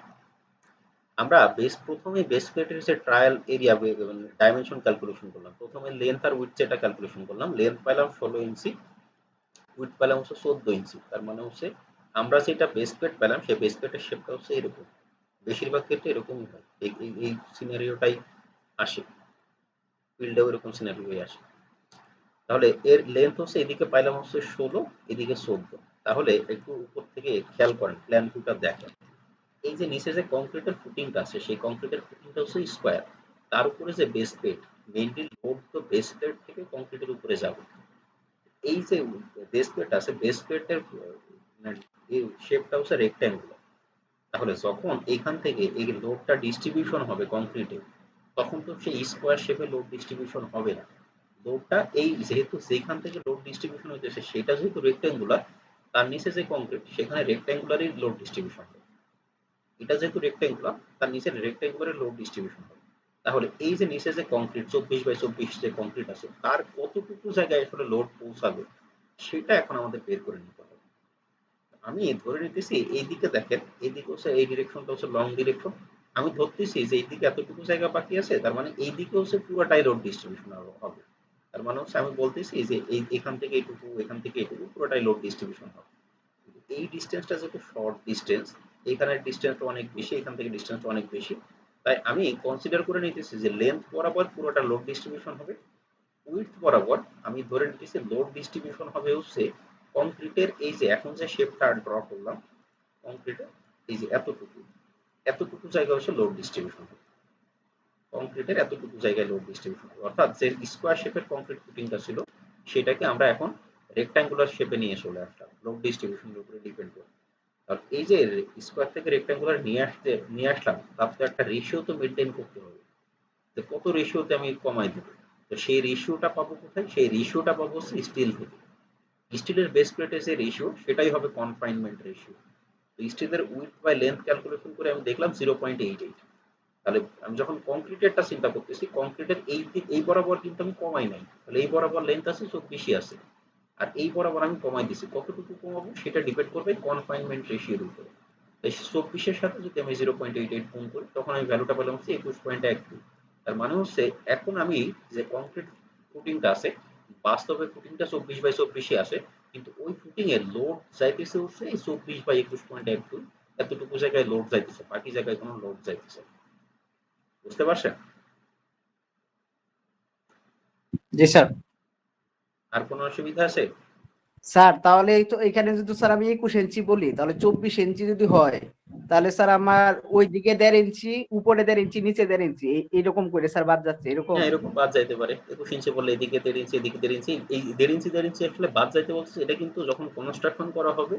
আমরা প্রথমে বেস প্লেটের যে ট্রায়াল এরিয়া ডাইমেনশন ক্যালকুলেশন করলাম, প্রথমে লেন্থ আর উইডথ যেটা ক্যালকুলেশন করলাম, লেন্থ পাইলাম 16 ইঞ্চি, উইডথ পেলাম হচ্ছে 14 ইঞ্চি। তার মানে হচ্ছে আমরা যেটা বেস প্লেট পেলাম সেই বেস প্লেটের শেপটা হচ্ছে এরকম। বেশিরভাগ ক্ষেত্রে এরকমই হয়, এই সিনারিওটাই আসে, ফিল্ডেও এরকম সিনারিওই আসে। তাহলে এর লেন্থ হচ্ছে এদিকে পাইলাম হচ্ছে 16, এদিকে 14। তাহলে একটু উপর থেকে খেয়াল করেন, প্ল্যান ভিউটা দেখেন, এই যে নিচে যে কংক্রিটের ফুটিংটা আছে সেই কংক্রিটের ফুটিংটা হচ্ছে স্কোয়ার, তার উপরে যে বেস প্লেট, মেইনলি লোড তো বেস প্লেট থেকে কংক্রিটের উপরে যাবে। এই যে বেস প্লেট আছে, বেস প্লেটের শেপটা হচ্ছে রেক্ট্যাঙ্গুলার। তাহলে যখন এখান থেকে এই লোডটা ডিস্ট্রিবিউশন হবে কংক্রিটে, তখন তো সেই স্কোয়ার শেপে লোড ডিস্ট্রিবিউশন হবে না। লোডটা এই যেহেতু যেখান থেকে লোড ডিস্ট্রিবিউশন হইতেছে সেটা যেহেতু রেক্ট্যাঙ্গুলার, তার নিচে যে কংক্রিট সেখানে রেক্ট্যাঙ্গুলারই লোড ডিস্ট্রিবিউশন হবে। এটা যেহেতু রেক্ট্যাঙ্গুলার, তার নিচে রেক্ট্যাঙ্গুলারের লোড ডিস্ট্রিবিউশন হবে। তাহলে এই যে নিচে যে কংক্রিট 24/24 যে কংক্রিট আছে তার কতটুকু জায়গায় আসলে লোড পৌঁছাবে সেটা এখন আমাদের বের করে নিতে হবে। আমি ধরে নিতেছি এইদিকে দেখেন, এইদিকে হচ্ছে এই ডিরেকশনটা হচ্ছে লং ডিরেকশন। আমি ধরতেছি যে এইদিকে এতটুকু জায়গা বাকি আছে, তার মানে এইদিকে হচ্ছে পুরোটাই লোড ডিস্ট্রিবিউশন হবে। তার মানে হচ্ছে আমি বলতেছি যে এই এখান থেকে এইটুকু, এখান থেকে এইটুকু পুরোটাই লোড ডিস্ট্রিবিউশন হবে। কিন্তু এই ডিস্টেন্সটা যেহেতু শর্ট ডিস্টেন্স, এখানের ডিস্টেন্সটা অনেক বেশি, এখান থেকে ডিস্টেন্সটা অনেক বেশি। তাই আমি কনসিডার করে নিতেছি যে লেন্থ বরাবর পুরোটা লোড ডিস্ট্রিবিউশন হবে। উইডথ বরাবর আমি ধরে নিতেছি লোড ডিস্ট্রিবিউশন হবে হচ্ছে কংক্রিটের এই যে এখন যে শেপটা ড্র করলাম, কংক্রিটের এই যে এতটুকু, এতটুকু জায়গা হচ্ছে লোড ডিস্ট্রিবিউশন হবে। কংক্রিটের এতটুকু জায়গায় লোড ডিস্ট্রিবিউশন হবে। অর্থাৎ যে স্কোয়ার শেপের কংক্রিট ফুটিংটা ছিল সেটাকে আমরা এখন রেক্ট্যাঙ্গুলার শেপে নিয়ে চলে আসলাম লোড ডিস্ট্রিবিউশনের উপরে ডিপেন্ড করে। আর এই যে স্কোয়ার থেকে রেক্ট্যাঙ্গুলার নিয়ে আসলাম, তার তো একটা রেশিও তো মেনটেন করতে হবে। তো কত রেশিওতে আমি কমাই দেবো? তো সেই রেশিওটা পাবো কোথায়? সেই রেশিওটা পাবো হচ্ছে স্টিল থেকে। স্টিলের বেস প্লেটের যে রেশিও সেটাই হবে কনফাইনমেন্ট রেশিও। তো স্টিলের উইডথ বাই লেন্থ ক্যালকুলেশন করে আমি দেখলাম 0.88। তাহলে আমি যখন কংক্রিটেরটা চিন্তা করতেছি, কংক্রিটের এই বরাবর কিন্তু আমি কমাই নাই, তাহলে এই বরাবর লেন্থ আছে 24 আছে, আর এই বরাবর আমি কমাই দিছি। কতটুকু কমাবো সেটা ডিপেন্ড করবে কনফাইনমেন্ট রেশিওর উপরে। তাই 24-এর সাথে যদি আমি 0.88 গুণ করি তখন আমি ভ্যালুটা পেলাম হচ্ছে 21.12। তার মানে হচ্ছে এখন আমি যে কংক্রিট ফুটিংটা আছে, বাস্তবে ফুটিংটা 24/24 আসে, কিন্তু ওই ফুটিং এর লোড যাইতেছে হচ্ছে এই 24/21.12। এতটুকু জায়গায় লোড যাইতেছে, বাকি জায়গায় কোনো লোড যাইতেছে না। বুঝতে পারছেন? জি স্যার। আর কোনো অসুবিধা আছে? স্যার তাহলে এই তো এখানে যদি স্যার আমি 21 ইঞ্চি বলি তাহলে 24 ইঞ্চি যদি হয় তাহলে স্যার আমার ওই দিকে 1.5 ইঞ্চি, উপরে 1.5 ইঞ্চি, নিচে 1.5 ইঞ্চি এইরকম করে স্যার বাদ যাচ্ছে এরকম। হ্যাঁ, এরকম বাদ যাইতে পারে। 21 ইঞ্চি বললে এদিকে 1.5 ইঞ্চি, এদিকে 1.5 ইঞ্চি। এই 1.5 ইঞ্চি আসলে বাদ যাইতে বলছে, এটা কিন্তু যখন কনস্ট্রাকশন করা হবে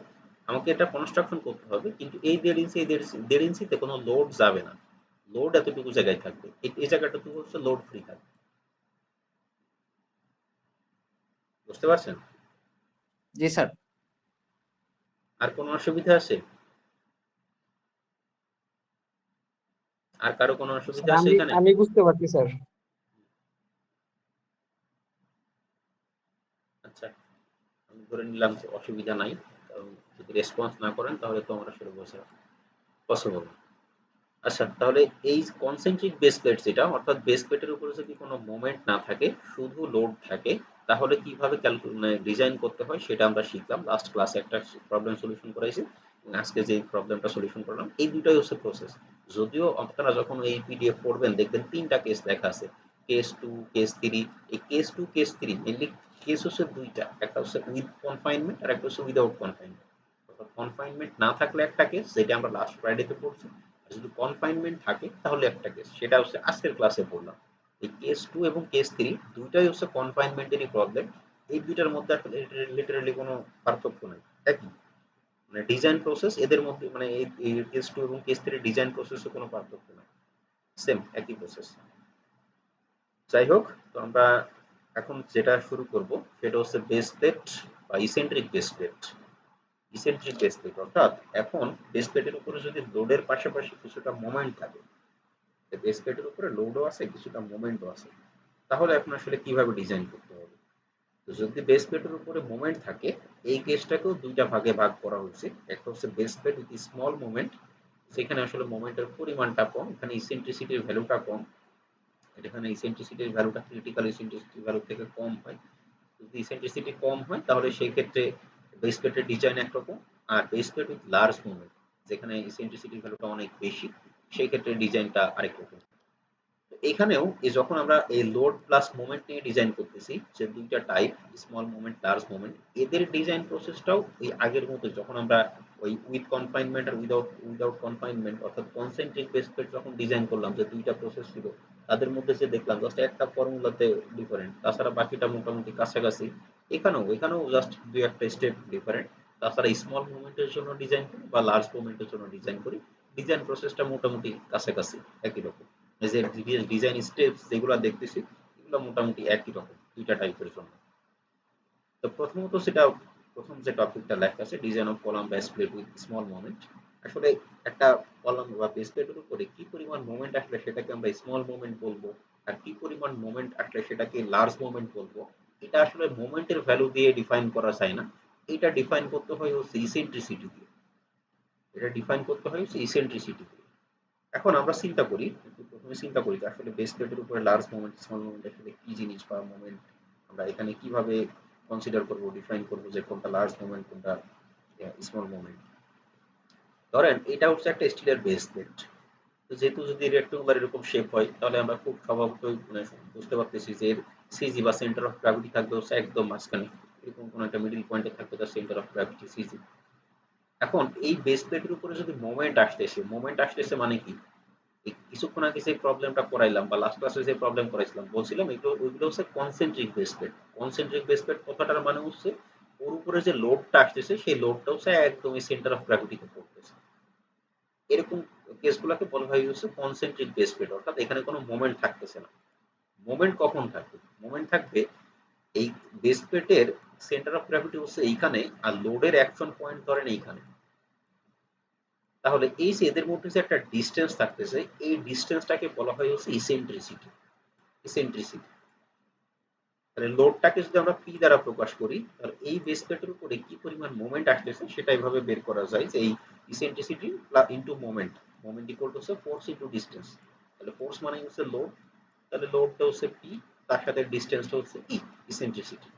আমাকে এটা কনস্ট্রাকশন করতে হবে, কিন্তু এই 1.5 ইঞ্চি, এই 1.5 ইঞ্চিতে কোনো লোড যাবে না। লোড এতটুকু জায়গায় থাকবে, এই জায়গাটুকু হচ্ছে লোড ফ্রি থাকবে। বুঝতে পারছেন? জি স্যার। আর কোনো অসুবিধা আছে? আর কারো কোনো অসুবিধা স্যার আছে আমি এখানে? আমি বুঝতে পারছি স্যার। আচ্ছা, আমি ধরে নিলাম যে অসুবিধা নাই। কারণ যদি রেসপন্স না করেন তাহলে তো আমার আসলে বোঝা পসিবল না। আচ্ছা, তাহলে এই কনসেন্ট্রিক বেস প্লেট যেটা, অর্থাৎ বেস প্লেটের উপরে যদি কোনো মোমেন্ট না থাকে, শুধু লোড থাকে, তাহলে কিভাবে ডিজাইন করতে হয় সেটা আমরা শিখলাম। লাস্ট ক্লাসে একটা প্রবলেম সলিউশন করাইছি, এবং আজকে যে প্রবলেমটা সলিউশন করলাম, এই দুটাই হচ্ছে প্রসেস। যদিও আপনারা যখন এই পিডিএফ পড়বেন দেখবেন 3টা কেস লেখা আছে, কেস 2, কেস 3। এই কেস 2, কেস 3 মেইনলি কেস হচ্ছে 2টা, একটা হচ্ছে উইথ কনফাইনমেন্ট আর একটা হচ্ছে উইদাউট কনফাইনমেন্ট। অর্থাৎ কনফাইনমেন্ট না থাকলে একটা কেস, যেটা আমরা লাস্ট ফ্রাইডেতে পড়ছি। আর যদি কনফাইনমেন্ট থাকে তাহলে একটা কেস, সেটা হচ্ছে আজকের ক্লাসে পড়লাম। এই কেস 2 এবং কেস 3 দুইটাই হচ্ছে কনফাইনমেন্টেরই প্রবলেম। এই দুইটার মধ্যে আসলে লিটারালি কোনো পার্থক্য নেই, একই। মানে ডিজাইন প্রসেস এদের মধ্যে, মানে এই কেস 2 এবং কেস 3 ডিজাইন প্রসেসে কোনো পার্থক্য নেই, সেম একই প্রসেস। যাই হোক, তো আমরা এখন যেটা শুরু করব সেটা হচ্ছে বেস প্লেট বা eccentric base plate. Eccentric base plate অর্থাৎ এখন বেস প্লেটের উপরে যদি লোডের পাশাপাশি কিছুটা মোমেন্ট থাকে, বেস প্লেটের উপরে লোডও আছে, কিছুটা মোমেন্টও আছে, তাহলে এখন আসলে কিভাবে ডিজাইন করতে হবে? তো যদি বেস প্লেটের উপরে মোমেন্ট থাকে, এই কেসটাকেও দুইটা ভাগে ভাগ করা হয়েছে। একটা হচ্ছে base plate with small moment, সেখানে আসলে মোমেন্টের পরিমাণটা কম, এখানে ইসেন্ট্রিসিটির ভ্যালুটা কম। এখানে ইসেন্ট্রিসিটির ভ্যালুটা ক্রিটিক্যাল ইসেন্ট্রিসিটি ভ্যালু থেকে কম হয়। যদি ইসেন্ট্রিসিটি কম হয় তাহলে সেই ক্ষেত্রে বেস প্লেটের ডিজাইন একরকম। আর base plate with large moment, যেখানে ইসেন্ট্রিসিটি ভ্যালুটা অনেক বেশি, সেই ক্ষেত্রে ডিজাইনটা আরেক রকম। এখানেও যখন আমরা এই লোড প্লাস মোমেন্ট নিয়ে ডিজাইন করতেছি, যে দুইটা type, small moment, large moment, এদের ডিজাইন প্রসেসটাও এই আগের মতো, যখন আমরা ওই উইথ কনফাইনমেন্ট আর উইদাউট কনফাইনমেন্ট অর্থাৎ কনসেন্ট্রিক বেস প্লেট যখন ডিজাইন করলাম, যে দুইটা প্রসেস ছিল, তাদের মধ্যে যে দেখলাম জাস্ট একটা ফর্মুলাতে ডিফারেন্ট, তাছাড়া বাকিটা মোটামুটি কাছাকাছি। এখানেও জাস্ট দুই একটা স্টেপ ডিফারেন্ট। তাছাড়া স্মল মুভমেন্টের জন্য ডিজাইন করি বা লার্জ মুভমেন্টের জন্য ডিজাইন করি, ডিজাইন প্রসেসটা মোটামুটি কাছাকাছি একই রকম। এই যে ডিজাইন স্টেপস যেগুলো দেখতেছি, এগুলো মোটামুটি একই রকম দুইটা টাইপের জন্য। তো প্রথমত সেটা প্রথম যে টপিকটা লেখা আছে design of column base plate with small moment, আসলে একটা কলাম বা বেস প্লেটের উপরে কি পরিমাণ মোমেন্ট আসলে সেটাকে আমরা স্মল মোমেন্ট বলবো, আর কি পরিমাণ মোমেন্ট আসলে সেটাকে লার্জ মোমেন্ট বলবো, এটা আসলে মোমেন্টের ভ্যালু দিয়ে ডিফাইন করা যায় না। এটা ডিফাইন করতে হয় হচ্ছে ইসেন্ট্রিসিটি দিয়ে। এটা ডিফাইন করতে হয় হচ্ছে ইসেন্ট্রিসিটি দিয়ে। এখন আমরা চিন্তা করি, প্রথমে চিন্তা করি যে আসলে বেস প্লেটের উপরে লার্জ মোমেন্ট স্মল মোমেন্ট আসলে কি জিনিস বা মোমেন্ট আমরা এখানে কিভাবে কনসিডার করব, ডিফাইন করব যে কোনটা লার্জ মোমেন্ট কোনটা স্মল মোমেন্ট। ধরেন এটা হচ্ছে একটা স্টিলের বেস প্লেট, তো যেহেতু যদি রেক্টেঙ্গুলার এরকম শেপ হয় তাহলে আমরা খুব স্বভাবতই মানে বুঝতে পারতেছি যে এর সিজি বা সেন্টার অফ গ্র্যাভিটি থাকবে হচ্ছে একদম মাঝখানে, এরকম কোনো একটা মিডল পয়েন্টে থাকবে তার সেন্টার অফ গ্র্যাভিটি সিজি। এখন এই বেস প্লেটের উপরে যদি মোমেন্ট আসতেছে মানে কি, এই কিছুক্ষণ আগে যে প্রবলেমটা করাইলাম বা লাস্ট ক্লাসে যে প্রবলেম করাইছিলাম বলছিলাম এগুলো ওইগুলো হচ্ছে concentric base plate. Concentric base plate কথাটার মানে হচ্ছে ওর উপরে যে লোডটা আসতেছে সেই লোডটা হচ্ছে একদমই সেন্টার অফ গ্র্যাভিটিতে পড়তেছে। এরকম কেসগুলোকে বলা হয় হচ্ছে কনসেন্ট্রিক বেস প্লেট, অর্থাৎ এখানে কোনো মোমেন্ট থাকতেছে না। মোমেন্ট কখন থাকবে? মোমেন্ট থাকবে এই বেস প্লেটের সেন্টার অফ গ্র্যাভিটি হচ্ছে এইখানে আর লোডের অ্যাকশন পয়েন্ট ধরেন এইখানে। তাহলে এই যে এদের মধ্যে যে একটা ডিস্টেন্স থাকতেছে এই ডিস্টেন্সটাকে বলা হয় হচ্ছে ইসেন্ট্রিসিটি। ইসেন্ট্রিসিটি তাহলে লোডটাকে যদি আমরা পি দ্বারা প্রকাশ করি তাহলে এই বেস প্লেটের উপরে কি পরিমাণ মোমেন্ট আসতেছে সেটা এইভাবে বের করা যায় যে এই eccentricity into moment, moment equal to হচ্ছে ফোর্স ইনটু ডিস্টেন্স। তাহলে ফোর্স মানে হচ্ছে লোড, তাহলে লোডটা হচ্ছে পি, তার সাথে ডিস্টেন্সটা হচ্ছে ই, ইসেন্ট্রিসিটি।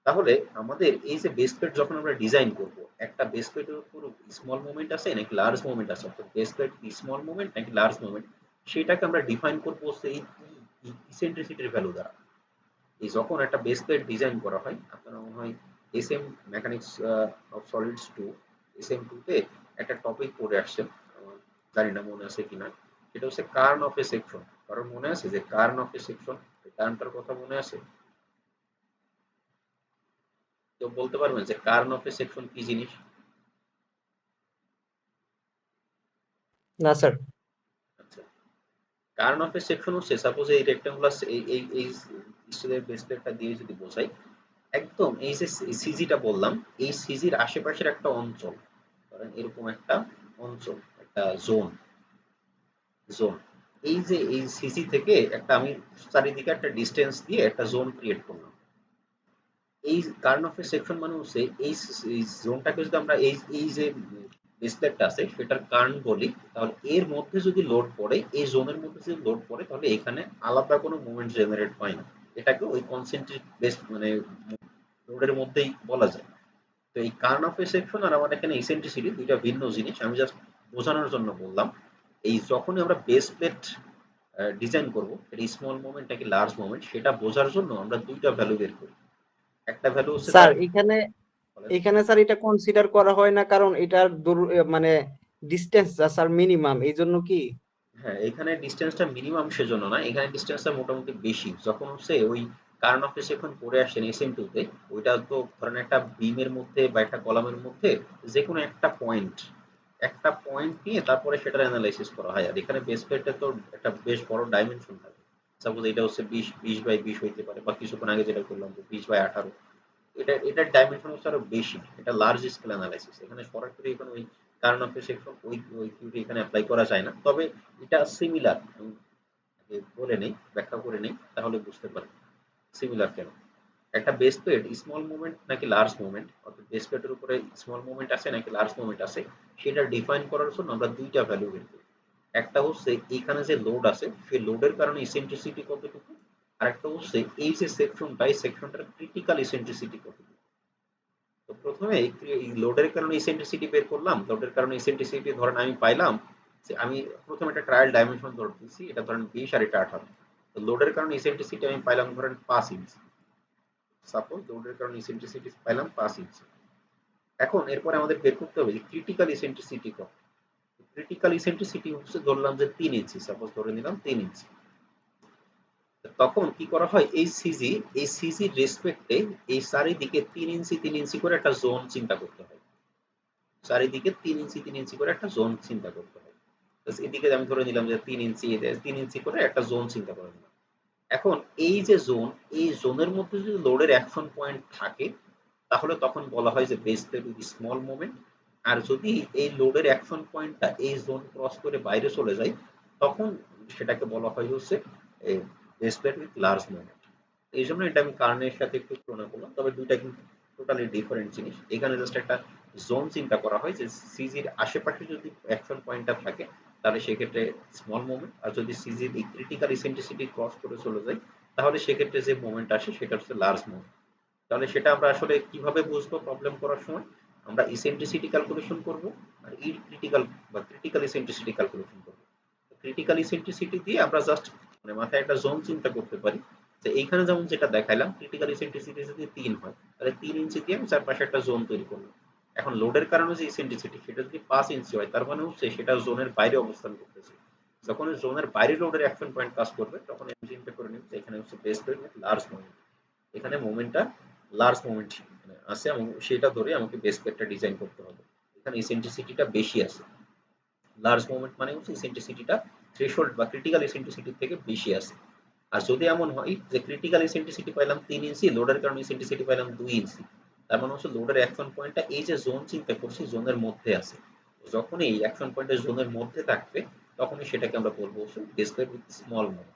তাহলে আমাদের এই যে বেস প্লেট যখন আমরা ডিজাইন করব, একটা বেস প্লেটের উপর স্মল মোমেন্ট আছে নাকি লার্জ মোমেন্ট আছে, অর্থাৎ বেস প্লেট স্মল মোমেন্ট নাকি লার্জ মোমেন্ট, সেটাকে আমরা ডিফাইন করবো হচ্ছে এই ইসেন্ট্রিসিটির ভ্যালু দ্বারা। এই যখন একটা বেস প্লেট ডিজাইন করা হয়, আপনারা মনে হয় S M mechanics of solids two, S M টুতে একটা টপিক পড়ে আসছেন, জানি না মনে আছে কিনা, সেটা হচ্ছে কার্ন অফ এ সেকশন। কারণ মনে আছে যে কার্ন অফ এ সেকশন, টার্মটার কথা মনে আছে? কেউ বলতে পারবেন যে কার্ন অফ এ সেকশন কি জিনিস? না স্যার। আচ্ছা, কার্ন অফ এ সেকশন হচ্ছে সাপোজ এই রেক্টাঙ্গুলার এই স্টিলের বেস প্লেটটা দিয়ে যদি বোঝাই, একদম এই যে সিজিটা বললাম এই সিজির আশেপাশের একটা অঞ্চল, ধরেন এরকম একটা অঞ্চল, একটা জোন, জোন এই যে এই সিজি থেকে একটা আমি চারিদিকে একটা ডিস্টেন্স দিয়ে একটা জোন ক্রিয়েট করলাম। এই কার্ন অফ এ সেকশন মানে হচ্ছে এই জোনটাকে যদি আমরা এই যে ডিসপ্লেটা আছে সেটার কার্ন বলি, তাহলে এর মধ্যে যদি লোড পড়ে, এই জোনের মধ্যে যদি লোড পড়ে তাহলে এখানে আলাদা কোনো মুভমেন্ট জেনারেট হয় না। এটাকে ওই কনসেন্ট্রিক বেস মানে লোডের মধ্যেই বলা যায়। তো এই কার্ন অফ এ সেকশন আর আমার এখানে ইসেন্ট্রিসিটি দুইটা ভিন্ন জিনিস, আমি জাস্ট বোঝানোর জন্য বললাম। এই যখনই আমরা বেস প্লেট ডিজাইন করব এটা স্মল মোমেন্ট নাকি লার্জ মোমেন্ট সেটা বোঝার জন্য আমরা দুইটা ভ্যালু বের করি। একটা ভ্যালু হচ্ছে স্যার তার এখানে বলেন। এখানে স্যার এটা কনসিডার করা হয় না কারণ এটার মানে ডিস্টেন্স স্যার মিনিমাম, এই জন্য কি? হ্যাঁ, এখানে ডিসটেন্সটা মিনিমাম সেজন্য না, এখানে ডিসটেন্সটা মোটামুটি বেশি। যখন হচ্ছে ওই কার্ন অফ যখন পড়ে আসছেন এসএম2 তে, ওইটা তো ধরেন একটা বিমের মধ্যে বা একটা কলামের মধ্যে যেকোনো একটা পয়েন্ট নিয়ে তারপরে সেটার অ্যানালাইসিস করা হয়। আর এখানে বেস প্লেটে তো একটা বেশ বড় ডাইমেনশন থাকে। সাপোজ এটা হচ্ছে 20 বাই 20 হইতে পারে, বা কিছুক্ষণ আগে যেটা করলাম যে 20 বাই 18, এটার ডাইমেনশন হচ্ছে আরো বেশি, এটা লার্জ স্কেল অ্যানালাইসিস। এখানে সরাসরি এখানে ওই কার্ন অফ সেকশন ওই কিউটি এখানে অ্যাপ্লাই করা যায় না, তবে এটা সিমিলার। আমি বলে নেই, ব্যাখ্যা করে নেই তাহলে বুঝতে পারবেন সিমিলার কেন। একটা বেস প্লেট স্মল মুভমেন্ট নাকি লার্জ মুভমেন্ট, অর্থাৎ বেস প্লেটের উপরে স্মল মুভমেন্ট আছে নাকি লার্জ মুভমেন্ট আছে, সেটা ডিফাইন করার জন্য আমরা দুইটা ভ্যালু বের করি। একটা হচ্ছে এইখানে যে লোড আছে সেই লোডের কারণে ইসেন্ট্রিসিটি কতটুকু, আর একটা হচ্ছে এই যে সেকশনটা এই সেকশনটার ক্রিটিক্যাল ইসেন্ট্রিসিটি কতটুকু। তো প্রথমে এই লোডের কারণে ইসেন্ট্রিসিটি বের করলাম, লোডের কারণে ইসেন্ট্রিসিটি ধরেন আমি পাইলাম যে আমি প্রথমে একটা ট্রায়াল ডাইমেনশন ধরে দিচ্ছি, এটা ধরেন 20 আর এটা 18। তো লোডের কারণে ইসেন্ট্রিসিটি আমি পাইলাম ধরেন 5 ইঞ্চি। সাপোজ লোডের কারণে ইসেন্ট্রিসিটি পাইলাম 5 ইঞ্চি। এখন এরপরে আমাদের বের করতে হবে যে ক্রিটিক্যাল ইসেন্ট্রিসিটি কত। ক্রিটিক্যাল ইসেন্ট্রিসিটি হচ্ছে ধরলাম যে 3 ইঞ্চি, সাপোজ ধরে নিলাম 3 ইঞ্চি। তখন কি করা হয় এই সিজির রেসপেক্টে এই চারিদিকে 3 ইঞ্চি 3 ইঞ্চি করে একটা জোন চিন্তা করতে হয়। চারিদিকে 3 ইঞ্চি 3 ইঞ্চি করে একটা জোন চিন্তা করতে হয়। এদিকে আমি ধরে নিলাম যে 3 ইঞ্চি 3 ইঞ্চি করে একটা জোন চিন্তা করে নিলাম। এখন এই যে জোন, এই জোনের মধ্যে যদি লোডের অ্যাকশন পয়েন্ট থাকে তাহলে তখন বলা হয় যে base plate with small moment. আর যদি এই লোডের অ্যাকশন পয়েন্টটা এই জোন ক্রস করে বাইরে চলে যায়, তখন সেটাকে বলা হয় হচ্ছে base plate with large moment. এই জন্য এটা আমি কার্নের সাথে একটু তুলনা করলাম, তবে দুইটা কিন্তু টোটালি ডিফারেন্ট জিনিস। এখানে জাস্ট একটা জোন চিন্তা করা হয় যে সিজির আশেপাশে যদি অ্যাকশন পয়েন্টটা থাকে তাহলে সেক্ষেত্রে স্মল মোমেন্ট, আর যদি সিজির এই ক্রিটিক্যাল ইসেন্ট্রিসিটি ক্রস করে চলে যায় তাহলে সেক্ষেত্রে যে মোমেন্ট আসে সেটা হচ্ছে লার্জ মোমেন্ট। তাহলে সেটা আমরা আসলে কিভাবে বুঝবো প্রবলেম করার সময়? আমরা ইসেন্ট্রিসিটি ক্যালকুলেশন করব আর ই ক্রিটিক্যাল বা ক্রিটিক্যাল ইসেন্ট্রিসিটি ক্যালকুলেশন করব। ক্রিটিক্যাল ইসেন্ট্রিসিটি দিয়ে আমরা জাস্ট মানে মাথায় একটা জোন চিন্তা করতে পারি যে এইখানে যেমন যেটা দেখাইলাম ক্রিটিক্যাল ইসেন্ট্রিসিটি যদি 3 হয় তাহলে 3 ইঞ্চি দিয়ে আমি চারপাশে একটা জোন তৈরি করলাম। এখন লোডের কারণে যে ইসেন্ট্রিসিটি সেটা যদি 5 ইঞ্চি হয় তার মানে হচ্ছে সেটা জোনের বাইরে অবস্থান করতেছে। যখন জোনের বাইরে লোডের অ্যাকশন পয়েন্ট কাজ করবে তখন আমি চিন্তা করে নিব যে এখানে হচ্ছে base plate with large moment. এখানে মোমেন্টটা লার্জ মোমেন্ট আছে এবং সেটা ধরে আমাকে বেস প্লেটটা ডিজাইন করতে হবে। এখানে ইসেন্ট্রিসিটিটা বেশি আছে। লার্জ মোমেন্ট মানে হচ্ছে ইসেন্ট্রিসিটিটা থ্রেশহোল্ড বা ক্রিটিক্যাল ইসেন্ট্রিসিটির থেকে বেশি আছে। আর যদি এমন হয় যে ক্রিটিক্যাল ইসেন্ট্রিসিটি পাইলাম 3 ইঞ্চি, লোডের কারণে ইসেন্ট্রিসিটি পাইলাম 2 ইঞ্চি, তার মানে হচ্ছে লোডের অ্যাকশন পয়েন্টটা এই যে জোন চিন্তা করছি জোনের মধ্যে আছে। যখন এই অ্যাকশন পয়েন্টের জোনের মধ্যে থাকবে তখনই সেটাকে আমরা বলবো হচ্ছে base plate with small moment.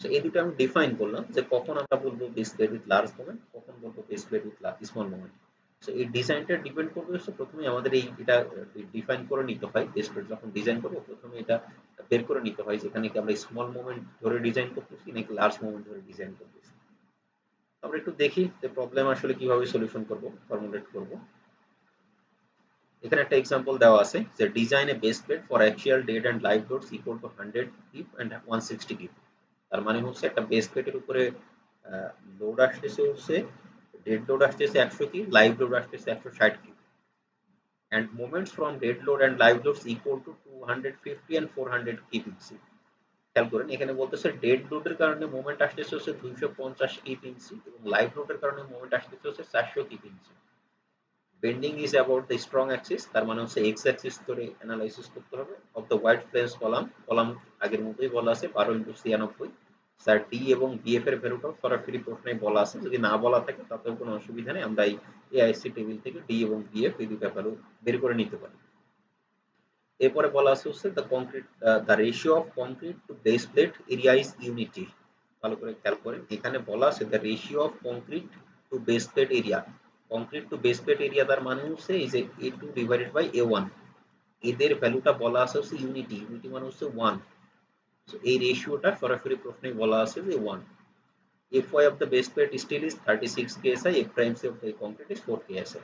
So এই দুটো আমি ডিফাইন করলাম যে কখন আমরা বলবো base plate with large moment, কখন বলবো base plate with small moment. So এই ডিজাইনটা ডিপেন্ড করবে হচ্ছে প্রথমে আমাদের এটা ডিফাইন করে নিতে হয়। বেস প্লেট যখন ডিজাইন করবো প্রথমে এটা বের করে নিতে হয় যেখানে কি আমরা স্মল মোমেন্ট ধরে ডিজাইন করতেছি নাকি লার্জ মোমেন্ট ধরে ডিজাইন করতেছি। আমরা একটু দেখি যে প্রবলেম আসলে কিভাবে সলিউশন করব, ফর্মুলেট করব। এখানে একটা এক্সাম্পল দেওয়া আছে যে design a base plate for actual dead and live loads equal to 100 kip and 160 kip. তার মানে হচ্ছে একটা বেস প্লেটের উপরে লোড আসতেছে হচ্ছে ডেড লোড আসতেছে 100 কি, লাইভ লোড আসতেছে 160 কি, and moments from dead load and live loads equal to 250 and 400 keep ইঞ্চি। খেয়াল করেন এখানে বলতেছে ডেড লোডের কারণে মোমেন্ট আসতেছে হচ্ছে 250 কিপ ইঞ্চি এবং লাইভ লোডের কারণে মোমেন্ট আসতেছে হচ্ছে 400 keep inch. Bending is about the strong Axis, তার মানে হচ্ছে এক্স অ্যাক্সিস ধরে অ্যানালাইসিস করতে হবে। Of the white place column, column আগের মতোই বলা আছে 12x96। স্যার ডি এবং বিএফ এর ভ্যালুটাও সরাসরি প্রশ্নে বলা আছে, যদি না বলা থাকে তাতেও কোনো অসুবিধা নেই, আমরা এই এআইসি টেবিল থেকে ডি এবং বিএফ এই দুটো ভ্যালু বের করে নিতে পারি। এরপরে বলা আছে হচ্ছে the concrete the ratio of concrete to base plate area is unity. ভালো করে খেয়াল করেন এখানে বলা আছে the ratio of concrete to base plate area. Concrete to base plate area তার মানে হচ্ছে এই যে A2 ডিভাইডেড বাই A1, এদের ভ্যালুটা বলা আছে হচ্ছে ইউনিটি, ইউনিটি মানে হচ্ছে 1। সো এই রেশিওটা সরাসরি প্রশ্নে বলা আছে যে 1। Fy of the base plate steel is 36 KSI, F prime of the concrete is 4 KSI।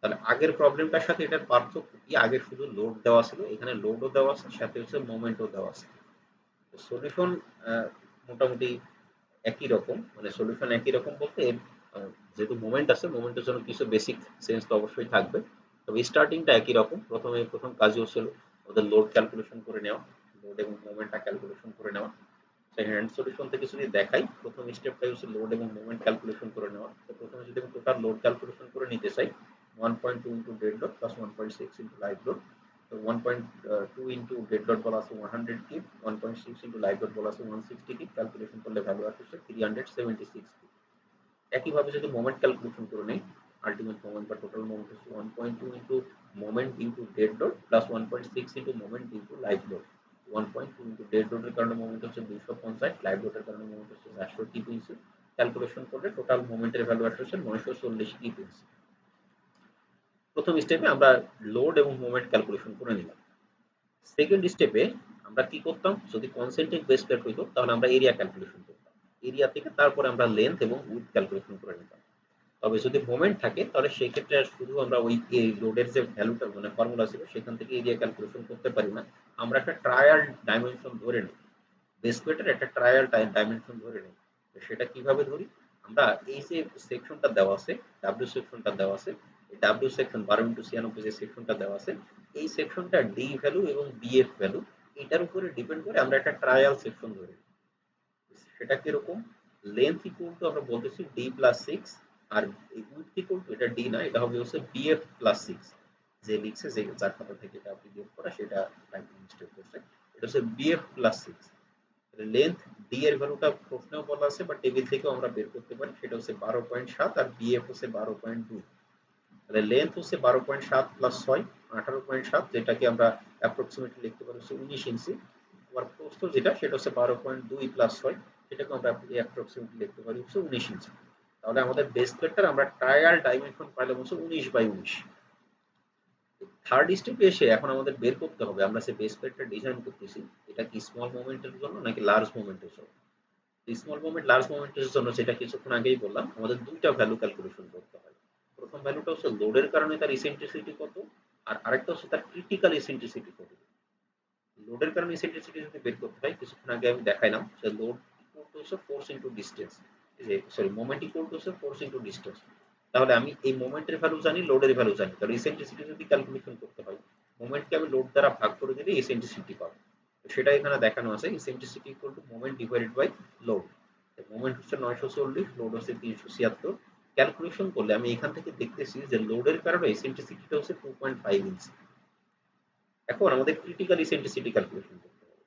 তাহলে আগের প্রবলেমটার সাথে এটার পার্থক্য কি? আগে শুধু লোড দেওয়া ছিল, এখানে লোডও দেওয়া আছে সাথে হচ্ছে মোমেন্টও দেওয়া আছে। সলিউশন মোটামুটি একই রকম, মানে সলিউশন একই রকম বলতে যেহেতু মোমেন্ট আছে মোমেন্টের জন্য কিছু বেসিক সেন্স তো অবশ্যই থাকবে। তবে স্টার্টিংটা একই রকম। প্রথম কাজই হচ্ছিল ওদের লোড ক্যালকুলেশন করে নেওয়া, লোড এবং মোমেন্টটা ক্যালকুলেশন করে নেওয়া। হ্যান্ড সলিউশন থেকে যদি দেখাই প্রথম স্টেপটাই হচ্ছে লোড এবং মোমেন্ট ক্যালকুলেশন করে নেওয়া। তো প্রথমে যদি আমি টোটাল লোড ক্যালকুলেশন করে নিতে চাই 1.2 into dead load plus 1.6 into live load. তো 1.2 ইন্টু ডেড লোড বলা আছে 100 কিপ, 1.6 ইন্টু লাইভ লোড বলা আছে 160 কিপ, ক্যালকুলেশন করলে ভ্যালু আসছে 376 কিপ। একইভাবে যদি মোমেন্ট ক্যালকুলেশন করে নেই, আলটিমেট মোমেন্ট বা টোটাল মোমেন্ট হচ্ছে 1.2 into moment into dead load plus 1.6 into moment into live load. 1.2 into dead লোডের কারণে মোমেন্ট হচ্ছে 250, লাইভ লোডের কারণে মোমেন্ট হচ্ছে 400 কিপ ইঞ্চি। ক্যালকুলেশন করলে টোটাল মোমেন্টের ভ্যালু আসছে 940 কিপ ইঞ্চি। প্রথম স্টেপে আমরা লোড এবং মোমেন্ট ক্যালকুলেশন করে নিলাম। সেকেন্ড স্টেপে আমরা কি করতাম, যদি কনসেন্ট্রিক বেস প্লেট হইতো তাহলে আমরা এরিয়া ক্যালকুলেশন করতাম। এরিয়া থেকে তারপরে আমরা লেন্থ এবং উইডথ ক্যালকুলেশন করে নিতাম। তবে যদি মোমেন্ট থাকে তাহলে সেক্ষেত্রে শুধু আমরা ওই লোডের যে ভ্যালুটা মানে ফর্মুলা ছিল সেখান থেকে এরিয়া ক্যালকুলেশন করতে পারি না। আমরা একটা ট্রায়াল ডাইমেনশন ধরে নিই, বেস প্লেটের একটা ট্রায়াল ডাইমেনশন ধরে নিই। তো সেটা কিভাবে ধরি, আমরা এই যে সেকশনটা দেওয়া আছে ডাব্লিউ সেকশনটা দেওয়া আছে, এই ডাব্লিউ সেকশন 12x96 যে সেকশনটা দেওয়া আছে এই সেকশনটা ডি ভ্যালু এবং বিএফ ভ্যালু এটার উপরে ডিপেন্ড করে আমরা একটা ট্রায়াল সেকশন ধরি। সেটা কিরকম, লেন্থ ইকুয়াল টু আমরা বলতেছি ডি প্লাস 6, আর উইডথ ইকুয়াল টু এটা ডি না এটা হবে হচ্ছে বিএফ প্লাস 6। যে লিখছে যে যার খাতা থেকে এটা পিডিএফ করা সেটা টাইপ মিস্টেক করছে, এটা হচ্ছে বিএফ প্লাস 6। লেন্থ ডি এর ভ্যালুটা প্রশ্নেও বলা আছে বা টেবিল থেকেও আমরা বের করতে পারি, সেটা হচ্ছে 12.7 আর বিএফ হচ্ছে 12.2। তাহলে লেন্থ হচ্ছে 12.7 প্লাস 6 18.7, যেটাকে আমরা অ্যাপ্রক্সিমেটলি লিখতে পারি হচ্ছে 19 ইঞ্চি। আবার প্রস্থ যেটা সেটা হচ্ছে 12.2 প্লাস 6, সেটাকে আমরা অ্যাপ্রক্সিমেটলি লিখতে পারি হচ্ছে 19 ইঞ্চি। তাহলে আমাদের বেস প্লেটটার আমরা ট্রায়াল ডাইমেনশন পাইলাম হচ্ছে 19/19। থার্ড স্টেপে এসে এখন আমাদের বের করতে হবে আমরা যে বেস প্লেটটা ডিজাইন করতেছি এটা কি স্মল মোমেন্টের জন্য নাকি লার্জ মোমেন্টের জন্য। স্মল মোমেন্ট লার্জ মোমেন্টের জন্য যেটা কিছুক্ষণ আগেই বললাম, আমাদের দুইটা ভ্যালু ক্যালকুলেশন করতে হয়। প্রথম ভ্যালুটা হচ্ছে লোডের কারণে তার ইসেন্ট্রিসিটি কত, আর আরেকটা হচ্ছে তার ক্রিটিক্যাল ইসেন্ট্রিসিটি কত। লোডের কারণে ইসেন্ট্রিসিটি যদি বের করতে হয়, কিছুক্ষণ আগে আমি দেখাইলাম যে লোড ইকুয়াল টু হচ্ছে force into distance, sorry moment equal to হচ্ছে ফোর্স ইনটু ডিসটেন্স। তাহলে আমি এই মোমেন্টের ভ্যালু জানি, লোডের ভ্যালু জানি, তাহলে ইসেন্ট্রিসিটি যদি ক্যালকুলেশন করতে হয় মোমেন্টকে আমি লোড দ্বারা ভাগ করে দিলে ইসেন্ট্রিসিটি পাবো। সেটা এখানে দেখানো আছে, eccentricity equal to moment divided by load. Moment হচ্ছে 940, লোড হচ্ছে 376। ক্যালকুলেশন করলে আমি এখান থেকে দেখতেছি যে লোডের কারণে ইসেন্ট্রিসিটিটা হচ্ছে 2.5 ইঞ্চি। এখন আমাদের ক্রিটিক্যাল ইসেন্ট্রিসিটি ক্যালকুলেশন করতে হবে।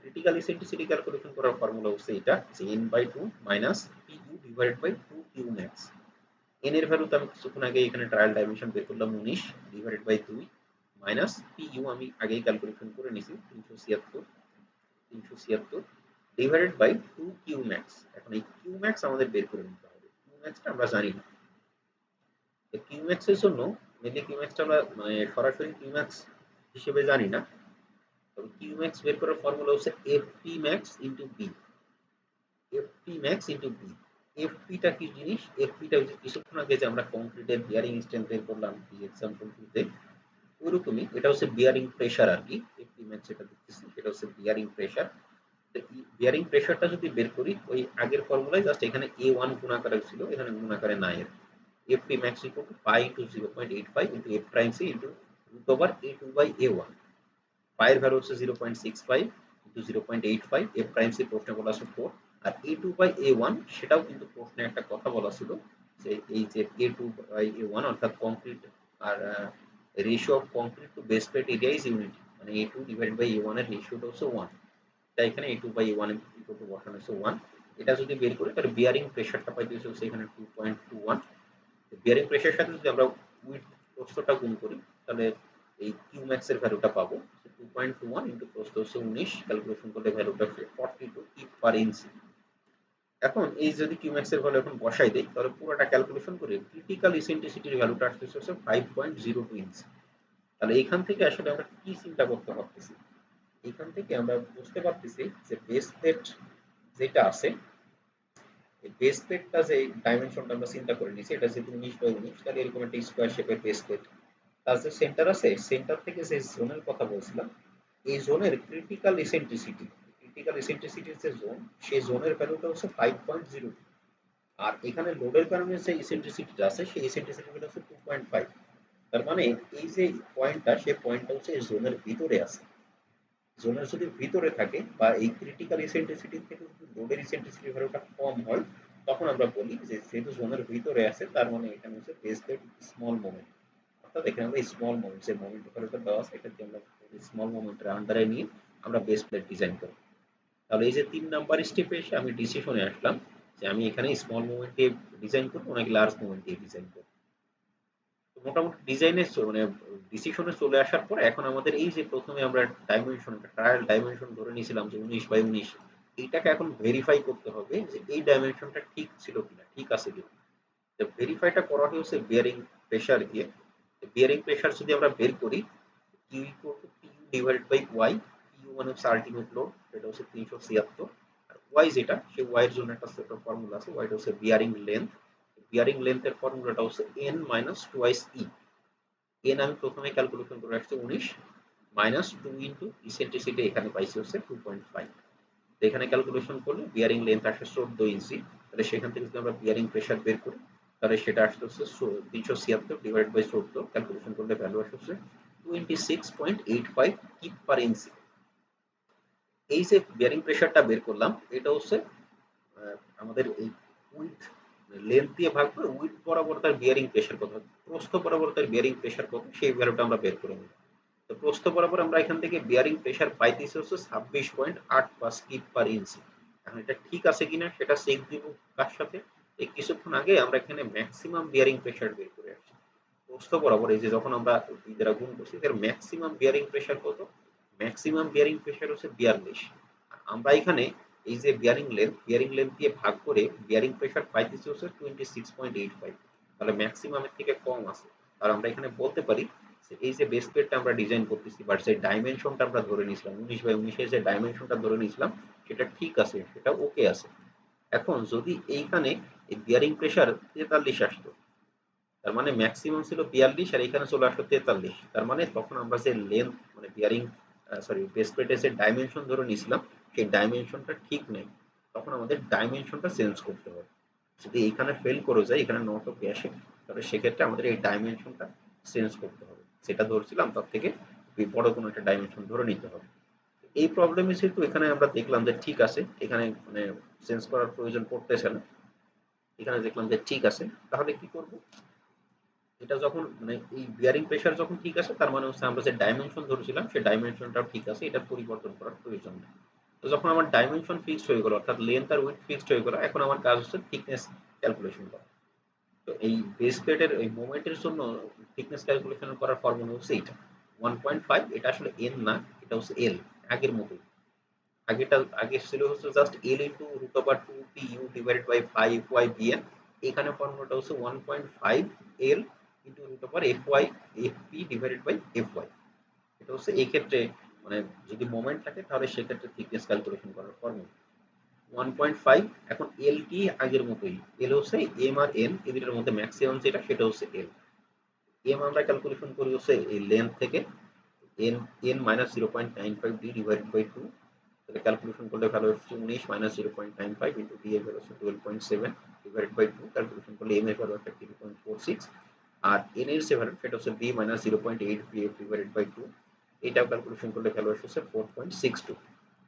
ক্রিটিক্যাল ইসেন্ট্রিসিটি ক্যালকুলেশন করার ফর্মুলা হচ্ছে এটা, যে n/2 minus PU divided by 2Q max। n এর ভ্যালু তো আমি কিছুক্ষণ আগে এখানে ট্রায়াল ডাইমেনশন বের করলাম 19 ডিভাইডেড বাই 2 মাইনাস PU আমি আগেই ক্যালকুলেশন করে নিছি 376 ডিভাইডেড বাই 2Q max। এখন এই Q max আমাদের বের করে নিতে হবে। Q max টা আমরা জানি না। এই Q max এর জন্য মেইনলি Q max টা আমরা মানে সরাসরি Q max হিসেবে জানি না। তবে Q max বের করার ফর্মুলা হচ্ছে FP max into B। FP max into B। FP টা কি জিনিস? FP টা হচ্ছে কিছুক্ষণ আগে যে আমরা কংক্রিটের বিয়ারিং স্ট্রেংথ বের করলাম এই এক্সাম্পল টুতে, ওইরকমই এটা হচ্ছে বিয়ারিং প্রেশার আর কি। FP max যেটা দেখতেছি সেটা হচ্ছে বিয়ারিং প্রেশার। বিয়ারিং প্রেশারটা যদি বের করি ওই আগের ফর্মুলায় জাস্ট এখানে A1 গুণাকারে ছিল, এখানে গুণাকারে নাই এর। FP max equal to pi into 0.85 into F prime C into root over A2 by A1। পাই এর ভ্যালু হচ্ছে 0.65 into 0.85, এফ প্রাইম সি প্রশ্নে বলা আছে 4, আর a2 বাই a1 সেটাও কিন্তু প্রশ্নে একটা কথা বলা ছিল যে এই যে a2 বাই a1 অর্থাৎ কংক্রিট আর ratio of concrete to base plate area is unity, মানে a2 ডিভাইডেড বাই a1 এর রেশিওটা হচ্ছে 1। তাই এখানে a2 by a1 equal two বসানো হচ্ছে 1। এটা যদি বের করি তাহলে বিয়ারিং প্রেসারটা পাইতে হচ্ছে এখানে 2.21। বিয়ারিং প্রেসারের সাথে যদি আমরা উইথ প্রস্থটা গুণ করি তাহলে এই কিউ ম্যাক্স এর ভ্যালুটা পাবো 2.21 ইনটু প্রস্থ হচ্ছে 19, ক্যালকুলেশন করলে ভ্যালুটা 42 কিপ পার ইঞ্চি। এখন এই যদি কিউ ম্যাক্স এর ভ্যালু এখন বসাই দেই তাহলে পুরোটা ক্যালকুলেশন করে ক্রিটিক্যাল ইসেন্ট্রিসিটির ভ্যালুটা আসতেছে হচ্ছে 5.02 ইঞ্চি। তাহলে এখান থেকে আসলে আমরা কি চিন্তা করতে পারতেছি, এখান থেকে আমরা বুঝতে পারতেছি যে বেস প্লেট যেটা আছে, এই বেস প্লেটটা যে ডাইমেনশনটা আমরা চিন্তা করে নিয়েছি এটা যেহেতু 19/19, তাহলে এরকম একটা স্কোয়ার শেপের বেস প্লেট। তার যে সেন্টার আছে সেন্টার থেকে যে জোনের কথা বলছিলাম এই জোনের ক্রিটিক্যাল ইসেন্ট্রিসিটির যে জোন সেই জোনের ভ্যালুটা হচ্ছে 5.02। আর এখানে লোডের কারণে যে ইসেন্ট্রিসিটিটা আছে সেই ইসেন্ট্রিসিটিটা হচ্ছে 2.5। তার মানে এই যে পয়েন্টটা সেই পয়েন্টটা হচ্ছে এই জোনের ভিতরে আছে। জোনের যদি ভিতরে থাকে বা এই ক্রিটিক্যাল ইসেন্ট্রিসিটি থেকে যদি লোডের ইসেন্ট্রিসিটি ভ্যালুটা কম হয় তখন আমরা বলি যে যেহেতু জোনের ভিতরে আছে তার মানে এখানে হচ্ছে বেস প্লেট স্মল মোমেন্ট। অর্থাৎ এখানে আমরা স্মল মোমেন্ট যে মোমেন্ট ভ্যালুটা দেওয়া আছে এটাকে আমরা স্মল মোমেন্টের আন্ডারে নিয়ে আমরা বেস প্লেট ডিজাইন করব। তাহলে এই যে 3 নাম্বার স্টেপে এসে আমি ডিসিশনে আসলাম যে আমি এখানে স্মল মোমেন্ট দিয়ে ডিজাইন করব নাকি লার্জ মোমেন্ট দিয়ে ডিজাইন করব। তো মোটামুটি ডিজাইনে মানে ডিসিশনে চলে আসার পর এখন আমাদের এই যে প্রথমে আমরা ডাইমেনশন ট্রায়াল ডাইমেনশন ধরে নিয়েছিলাম যে 19/19, এইটাকে এখন ভেরিফাই করতে হবে যে এই ডাইমেনশনটা ঠিক ছিল কিনা, ঠিক আছে কিনা। তো ভেরিফাইটা করা হয়েছে বিয়ারিং প্রেসার দিয়ে। বিয়ারিং প্রেসার যদি আমরা বের করি Q equal to PU divided by Y। PU মানে হচ্ছে আলটিমেট লোড, এটা হচ্ছে 376। আর Y যেটা সেই Y এর জন্য একটা ছোট ফর্মুলা আছে, Y টা হচ্ছে বিয়ারিং লেন্থ। বিয়ারিং লেন্থের ফর্মুলাটা হচ্ছে N minus twice E। N আমি প্রথমে ক্যালকুলেশন করে আসছি 19 মাইনাস 2 ইনটু ইসেন্ট্রিসিটি এখানে পাইছি হচ্ছে 2.5। তো এখানে ক্যালকুলেশন করলে বিয়ারিং লেন্থ আসে 14 ইঞ্চি। তাহলে সেখান থেকে যদি আমরা বিয়ারিং প্রেসার বের করি তাহলে সেটা আসতে হচ্ছে 376 ডিভাইড বাই 14, ক্যালকুলেশন করলে ভ্যালু আসে হচ্ছে 26.85 কিপ পার ইঞ্চি। এই যে বিয়ারিং প্রেসারটা বের করলাম এটা হচ্ছে আমাদের এই উইথ লেন্থ দিয়ে ভাগ করে উইথ বরাবর তার বিয়ারিং প্রেসার কত, প্রস্থ বরাবর তার বিয়ারিং প্রেসার কত সেই ভ্যালুটা আমরা বের করে নিই। তো প্রস্থ বরাবর আমরা এখান থেকে বিয়ারিং প্রেসার পাইতেছি হচ্ছে 26.85 কিপ পার ইঞ্চি। এখন এটা ঠিক আছে কিনা সেটা চেক দিব কার সাথে, এই কিছুক্ষণ আগে আমরা এখানে ম্যাক্সিমাম বিয়ারিং প্রেসার বের করে আসছি প্রস্থ বরাবর, এই যে যখন আমরা দুই দ্বারা গুণ করছি এর ম্যাক্সিমাম বিয়ারিং প্রেসার কত, ম্যাক্সিমাম বিয়ারিং প্রেসার হচ্ছে 42। আমরা এখানে এই যে বিয়ারিং লেন্থ দিয়ে ভাগ করে বিয়ারিং প্রেসার পাইতেছি হচ্ছে 26.85, তাহলে ম্যাক্সিমামের থেকে কম আছে। আর আমরা এখানে বলতে পারি যে এই যে বেস প্লেটটা আমরা ডিজাইন করতেছি বা যে ডাইমেনশনটা আমরা ধরে নিয়েছিলাম 19/19 এর যে ডাইমেনশনটা ধরে নিয়েছিলাম সেটা ঠিক আছে, সেটা ওকে আছে। এখন যদি এইখানে এই বিয়ারিং প্রেসার 43 আসতো, তার মানে ম্যাক্সিমাম ছিল 42 আর এখানে চলে আসলো 43, তার মানে তখন আমরা যে লেন্থ মানে বিয়ারিং বেস প্লেটের যে ডাইমেনশন ধরে নিয়েছিলাম সেই ডাইমেনশনটা ঠিক নেই, তখন আমাদের ডাইমেনশনটা চেঞ্জ করতে হবে। যদি এইখানে ফেল করে যায়, এখানে নট ওকে আসে, তাহলে সেক্ষেত্রে আমাদের এই ডাইমেনশনটা চেঞ্জ করতে হবে, সেটা ধরছিলাম তার থেকে বড় কোনো একটা ডাইমেনশন ধরে নিতে হবে। এই প্রবলেমে যেহেতু এখানে আমরা দেখলাম যে ঠিক আছে, এখানে মানে চেঞ্জ করার প্রয়োজন পড়তেছে না, এখানে দেখলাম যে ঠিক আছে, তাহলে কি করব, এটা যখন মানে এই বিয়ারিং প্রেসার যখন ঠিক আছে তার মানে হচ্ছে আমরা যে ডাইমেনশন ধরেছিলাম সেই ডাইমেনশনটাও ঠিক আছে, এটা পরিবর্তন করার প্রয়োজন নেই। তো যখন আমার ডাইমেনশন ফিক্সড হয়ে গেল অর্থাৎ লেন্থ আর উইডথ ফিক্সড হয়ে গেল, এখন আমার কাজ হচ্ছে থিকনেস ক্যালকুলেশন করা। তো এই বেস প্লেটের এই মোমেন্টের জন্য থিকনেস ক্যালকুলেশন করার ফর্মুলা হচ্ছে এইটা 1.5, এটা আসলে এন না, এটা হচ্ছে এল, আগের মতোই। আগে ছিল হচ্ছে just L into root over two P U divided by five Y B N, এখানে ফর্মুলাটা হচ্ছে 1.5 L into root over F Y F P divided by F Y. এটা হচ্ছে এই ক্ষেত্রে মানে যদি মোমেন্ট থাকে তাহলে সেক্ষেত্রে থিকনেস ক্যালকুলেশন করার ফর্মুলা 1.5। এখন এল কি আগের মতোই, এল হচ্ছে এম আর এন, এই দুটোর মধ্যে ম্যাক্সিমাম যেটা সেটা হচ্ছে এল। এম আমরা ক্যালকুলেশন করি হচ্ছে এই লেন্থ থেকে, N N minus 0.95 D divided by two, তাহলে ক্যালকুলেশন করলে ভালো হচ্ছে 19 মাইনাস 0.95 ইন্টু ডি এর ভ্যালু হচ্ছে 12.7 ডিভাইডেড বাই টু, ক্যালকুলেশন করলে এম এর ভ্যালু একটা 3.46, আর এন এর যে ভ্যালু সেটা হচ্ছে B minus 0.8 B F divided by two, এটাও ক্যালকুলেশন করলে ভ্যালু আসছে 4.62।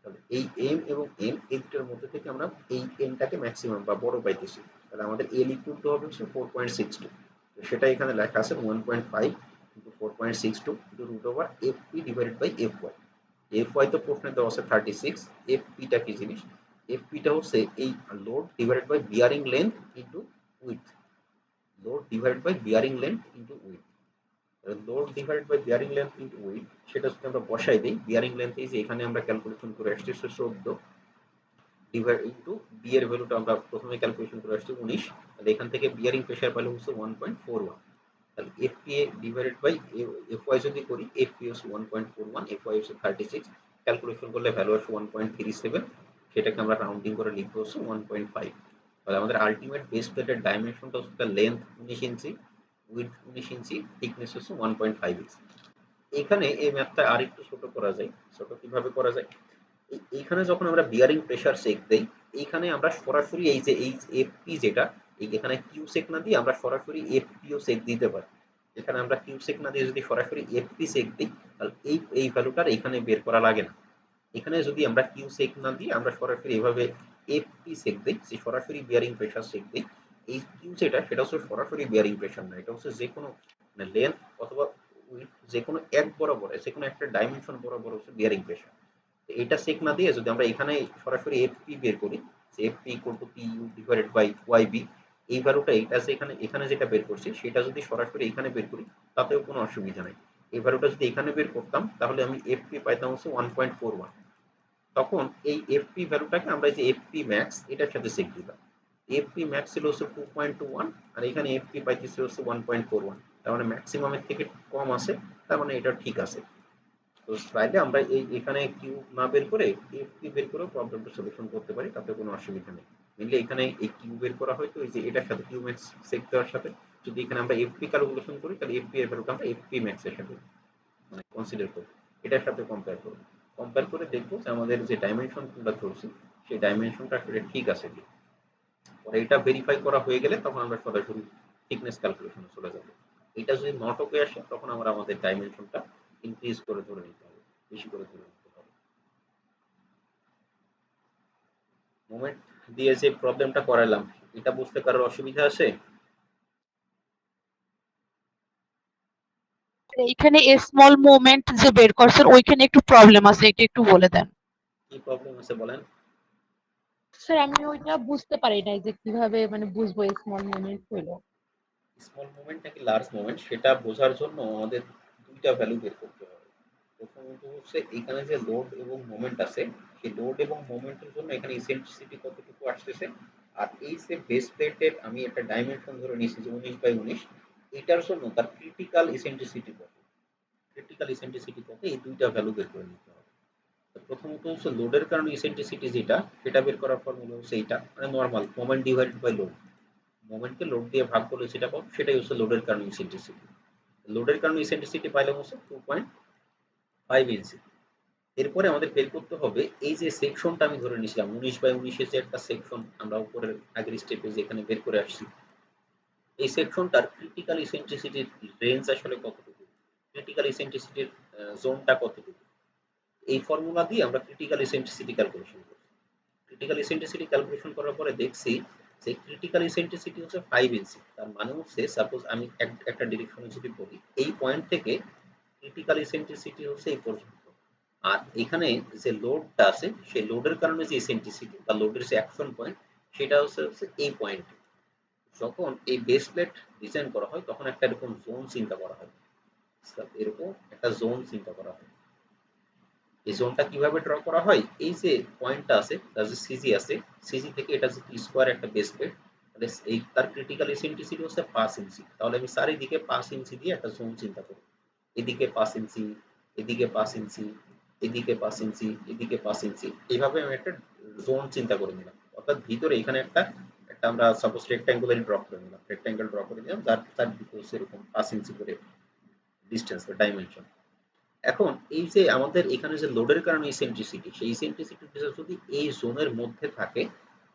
তাহলে এই এম এবং এন এই দুটোর মধ্যে থেকে আমরা এই এনটাকে ম্যাক্সিমাম বা বড় পাইতেছি, তাহলে আমাদের এল ইকুয়াল টু হবে হচ্ছে 4.62, তো সেটা এখানে লেখা আছে 1.5 into 4.62 into root over F P divided by F Y. F Y তো প্রশ্নে দেওয়া আছে 36, এফ পিটা কি জিনিস, এফ পিটা হচ্ছে এই load divided by bearing length into width, load divided by bearing length into width. Load divided by bearing length into width সেটা যদি আমরা বসাই দিই, বিয়ারিং লেন্থ এই যে এখানে আমরা ক্যালকুলেশন করে আসছি 14 ডিভাইড ইন্টু বি এর ভ্যালুটা আমরা প্রথমে ক্যালকুলেশন করে আসছি 19, তাহলে এখান থেকে বিয়ারিং প্রেসার ভ্যালু হচ্ছে 1.41, তাহলে F P A divided by F Y যদি করি, এফ পি হচ্ছে 1.41, এফ ওয়াই হচ্ছে 36, ক্যালকুলেশন করলে ভ্যালু আসছে 1.37, সেটাকে আমরা রাউন্ডিং করে লিখবো হচ্ছে 1.5। তাহলে আমাদের আলটিমেট বেস প্লেটের ডাইমেনশনটা হচ্ছে লেন্থ 19 ইঞ্চি, উইডথ 19 ইঞ্চি, থিকনেস হচ্ছে 1.5 ইঞ্চি। এখানে এই ম্যাথটা আরেকটু ছোট করা যায়, ছোট কিভাবে করা যায়, এইখানে যখন আমরা বিয়ারিং প্রেসার চেক দেই, এইখানে আমরা সরাসরি এই যে এই এফপি যেটা, এখানে কিউ চেক না দিয়ে আমরা সরাসরি এফপিও চেক দিতে পারি। এখানে আমরা কিউ চেক না দিয়ে যদি সরাসরি এফপি চেক দিই, তাহলে এই ভ্যালুটার এখানে বের করা লাগে না। এখানে যদি আমরা কিউ চেক না দিয়ে আমরা সরাসরি এভাবে এফপি চেক দিই, যে সরাসরি বিয়ারিং প্রেসার চেক দিই, এই কিউ যেটা সেটা হচ্ছে সরাসরি বিয়ারিং প্রেসার না, এটা হচ্ছে যে কোনো মানে লেন্থ অথবা উইডথ যে কোনো এক বরাবর যে কোনো একটা ডাইমেনশন বরাবর হচ্ছে বিয়ারিং প্রেসার। এটা চেক না দিয়ে যদি আমরা এখানে সরাসরি এফপি বের করি, FP equal to P U divided by Y B, এই ভ্যালুটা এটা যে এখানে এখানে যেটা বের করছি সেটা যদি সরাসরি এখানে বের করি তাতেও কোনো অসুবিধা নেই। এই ভ্যালুটা যদি এখানে বের করতাম তাহলে আমি এফপি পাইতাম হচ্ছে 1.41, তখন এই এফপি ভ্যালুটাকে আমরা যে এফপি ম্যাক্স এটার সাথে চেক দিতাম, এফপি ম্যাক্স ছিল হচ্ছে 2.21 আর এখানে এফপি পাইতেছি হচ্ছে 1.41, তার মানে ম্যাক্সিমামের থেকে কম আছে, তার মানে এটা ঠিক আছে। তো চাইলে আমরা এখানে কিউ না বের করে এফপি বের করেও প্রবলেমটা সলিউশন করতে পারি, তাতে কোনো অসুবিধা নেই। মেনলি এখানে এই কিউ বের করা হয় তো এই যে এটার সাথে কিউ ম্যাক্স চেক দেওয়ার সাথে যদি এখানে আমরা এফপি ক্যালকুলেশন করি তাহলে এফপি এর ভ্যালুটা আমরা এফপি ম্যাক্স এর সাথে মানে কনসিডার করব, এটার সাথে কম্পেয়ার করব, কম্পেয়ার করে দেখবো যে আমাদের যে ডাইমেনশন আমরা ধরছি সেই ডাইমেনশনটা আসলে ঠিক আছে কি। পরে এটা ভেরিফাই করা হয়ে গেলে তখন আমরা সরাসরি থিকনেস ক্যালকুলেশনে চলে যাব। এটা যদি নট ওকে আসে তখন আমরা আমাদের ডাইমেনশনটা ইনক্রিজ করে ধরে নিতে হবে, বেশি করে ধরে নিতে হবে। মোমেন্ট দিয়ে যে প্রবলেমটা করালাম এটা বুঝতে কারোর অসুবিধা আছে? এইখানে স্মল মোমেন্ট যে বের করছেন ওইখানে একটু প্রবলেম আছে, এটা একটু বলে দেন। কি প্রবলেম আছে বলেন? স্যার আমি ওইটা বুঝতে পারি নাই যে কিভাবে মানে বুঝবো স্মল মোমেন্ট হলো। স্মল মোমেন্ট নাকি লার্জ মোমেন্ট সেটা বোঝার জন্য আমাদের দুইটা ভ্যালু বের করতে হবে। প্রথমত হচ্ছে এখানে যে লোড এবং মোমেন্ট আছে, সেই লোড এবং মোমেন্টের জন্য এখানে ইসেন্ট্রিসিটি কতটুকু আসতেছে, আর এই যে বেস প্লেটের আমি একটা ডাইমেনশন ধরে নিয়েছি যে 19/19, এটার জন্য তার ক্রিটিক্যাল ইসেন্ট্রিসিটি কত, ক্রিটিক্যাল ইসেন্ট্রিসিটি কত, এই দুইটা ভ্যালু বের করে নিতে হবে। তো প্রথমত হচ্ছে লোডের কারণে ইসেন্ট্রিসিটি যেটা, সেটা বের করার ফর্মুলা হচ্ছে এইটা, মানে normal moment divided by load. মোমেন্টকে লোড দিয়ে ভাগ করলে যেটা পাবো সেটাই হচ্ছে লোডের কারণে ইসেন্ট্রিসিটি। লোডের কারণে ইসেন্ট্রিসিটি পাইলাম হচ্ছে 2.5 ইঞ্চি। এরপরে আমাদের বের করতে হবে এই যে সেকশনটা আমি ধরে নিয়েছিলাম 19/19 যে একটা সেকশন আমরা উপরের আগের স্টেপে যেখানে বের করে আসছি, এই সেকশনটার ক্রিটিক্যাল ইসেন্ট্রিসিটির রেঞ্জ আসলে কতটুকু, ক্রিটিক্যাল ইসেন্ট্রিসিটির জোনটা কতটুকু, এই ফর্মুলা দিয়ে আমরা ক্রিটিক্যাল ইসেন্ট্রিসিটি ক্যালকুলেশন করি। ক্রিটিক্যাল ইসেন্ট্রিসিটি ক্যালকুলেশন করার পরে দেখছি যে ক্রিটিক্যাল ইসেন্ট্রিসিটি হচ্ছে 5 ইঞ্চি। তার মানে হচ্ছে সাপোজ আমি একটা ডিরেকশনে যদি বলি, এই পয়েন্ট থেকে ক্রিটিক্যাল ইসেন্ট্রিসিটি হচ্ছে এই পর্যন্ত। আর এখানে যে লোডটা আছে সেই লোডের কারণে যে ইসেন্ট্রিসিটি বা লোডের যে অ্যাকশন পয়েন্ট, সেটা হচ্ছে এই পয়েন্ট। যখন এই বেস প্লেট ডিজাইন করা হয় তখন একটা এরকম জোন চিন্তা করা হয়, এরকম একটা জোন চিন্তা করা হয়। এই জোনটা কিভাবে ড্র করা হয়, এই যে পয়েন্টটা আছে তার যে সিজি আছে, সিজি থেকে এটা যে স্কোয়ার একটা বেস প্লেট, তাহলে এই তার ক্রিটিক্যাল ইসেন্ট্রিসিটি হচ্ছে 5 ইঞ্চি। তাহলে আমি চারিদিকে 5 ইঞ্চি দিয়ে একটা জোন চিন্তা করি, এদিকে 5 ইঞ্চি, এদিকে 5 ইঞ্চি, এদিকে 5 ইঞ্চি, এদিকে 5 ইঞ্চি, এইভাবে আমি একটা জোন চিন্তা করে নিলাম। অর্থাৎ ভিতরে এখানে একটা একটা আমরা সাপোজ রেক্ট্যাঙ্গুলার ড্র করে নিলাম, রেক্ট্যাঙ্গেল ড্র করে নিলাম, যার তার ভিতরে হচ্ছে এরকম 5 ইঞ্চি করে ডিস্টেন্স বা ডাইমেনশন। এখন এই যে আমাদের এখানে যে লোডের কারণে ইসেন্ট্রিসিটি, সেই ইসেন্ট্রিসিটিটা যদি এই জোনের মধ্যে থাকে,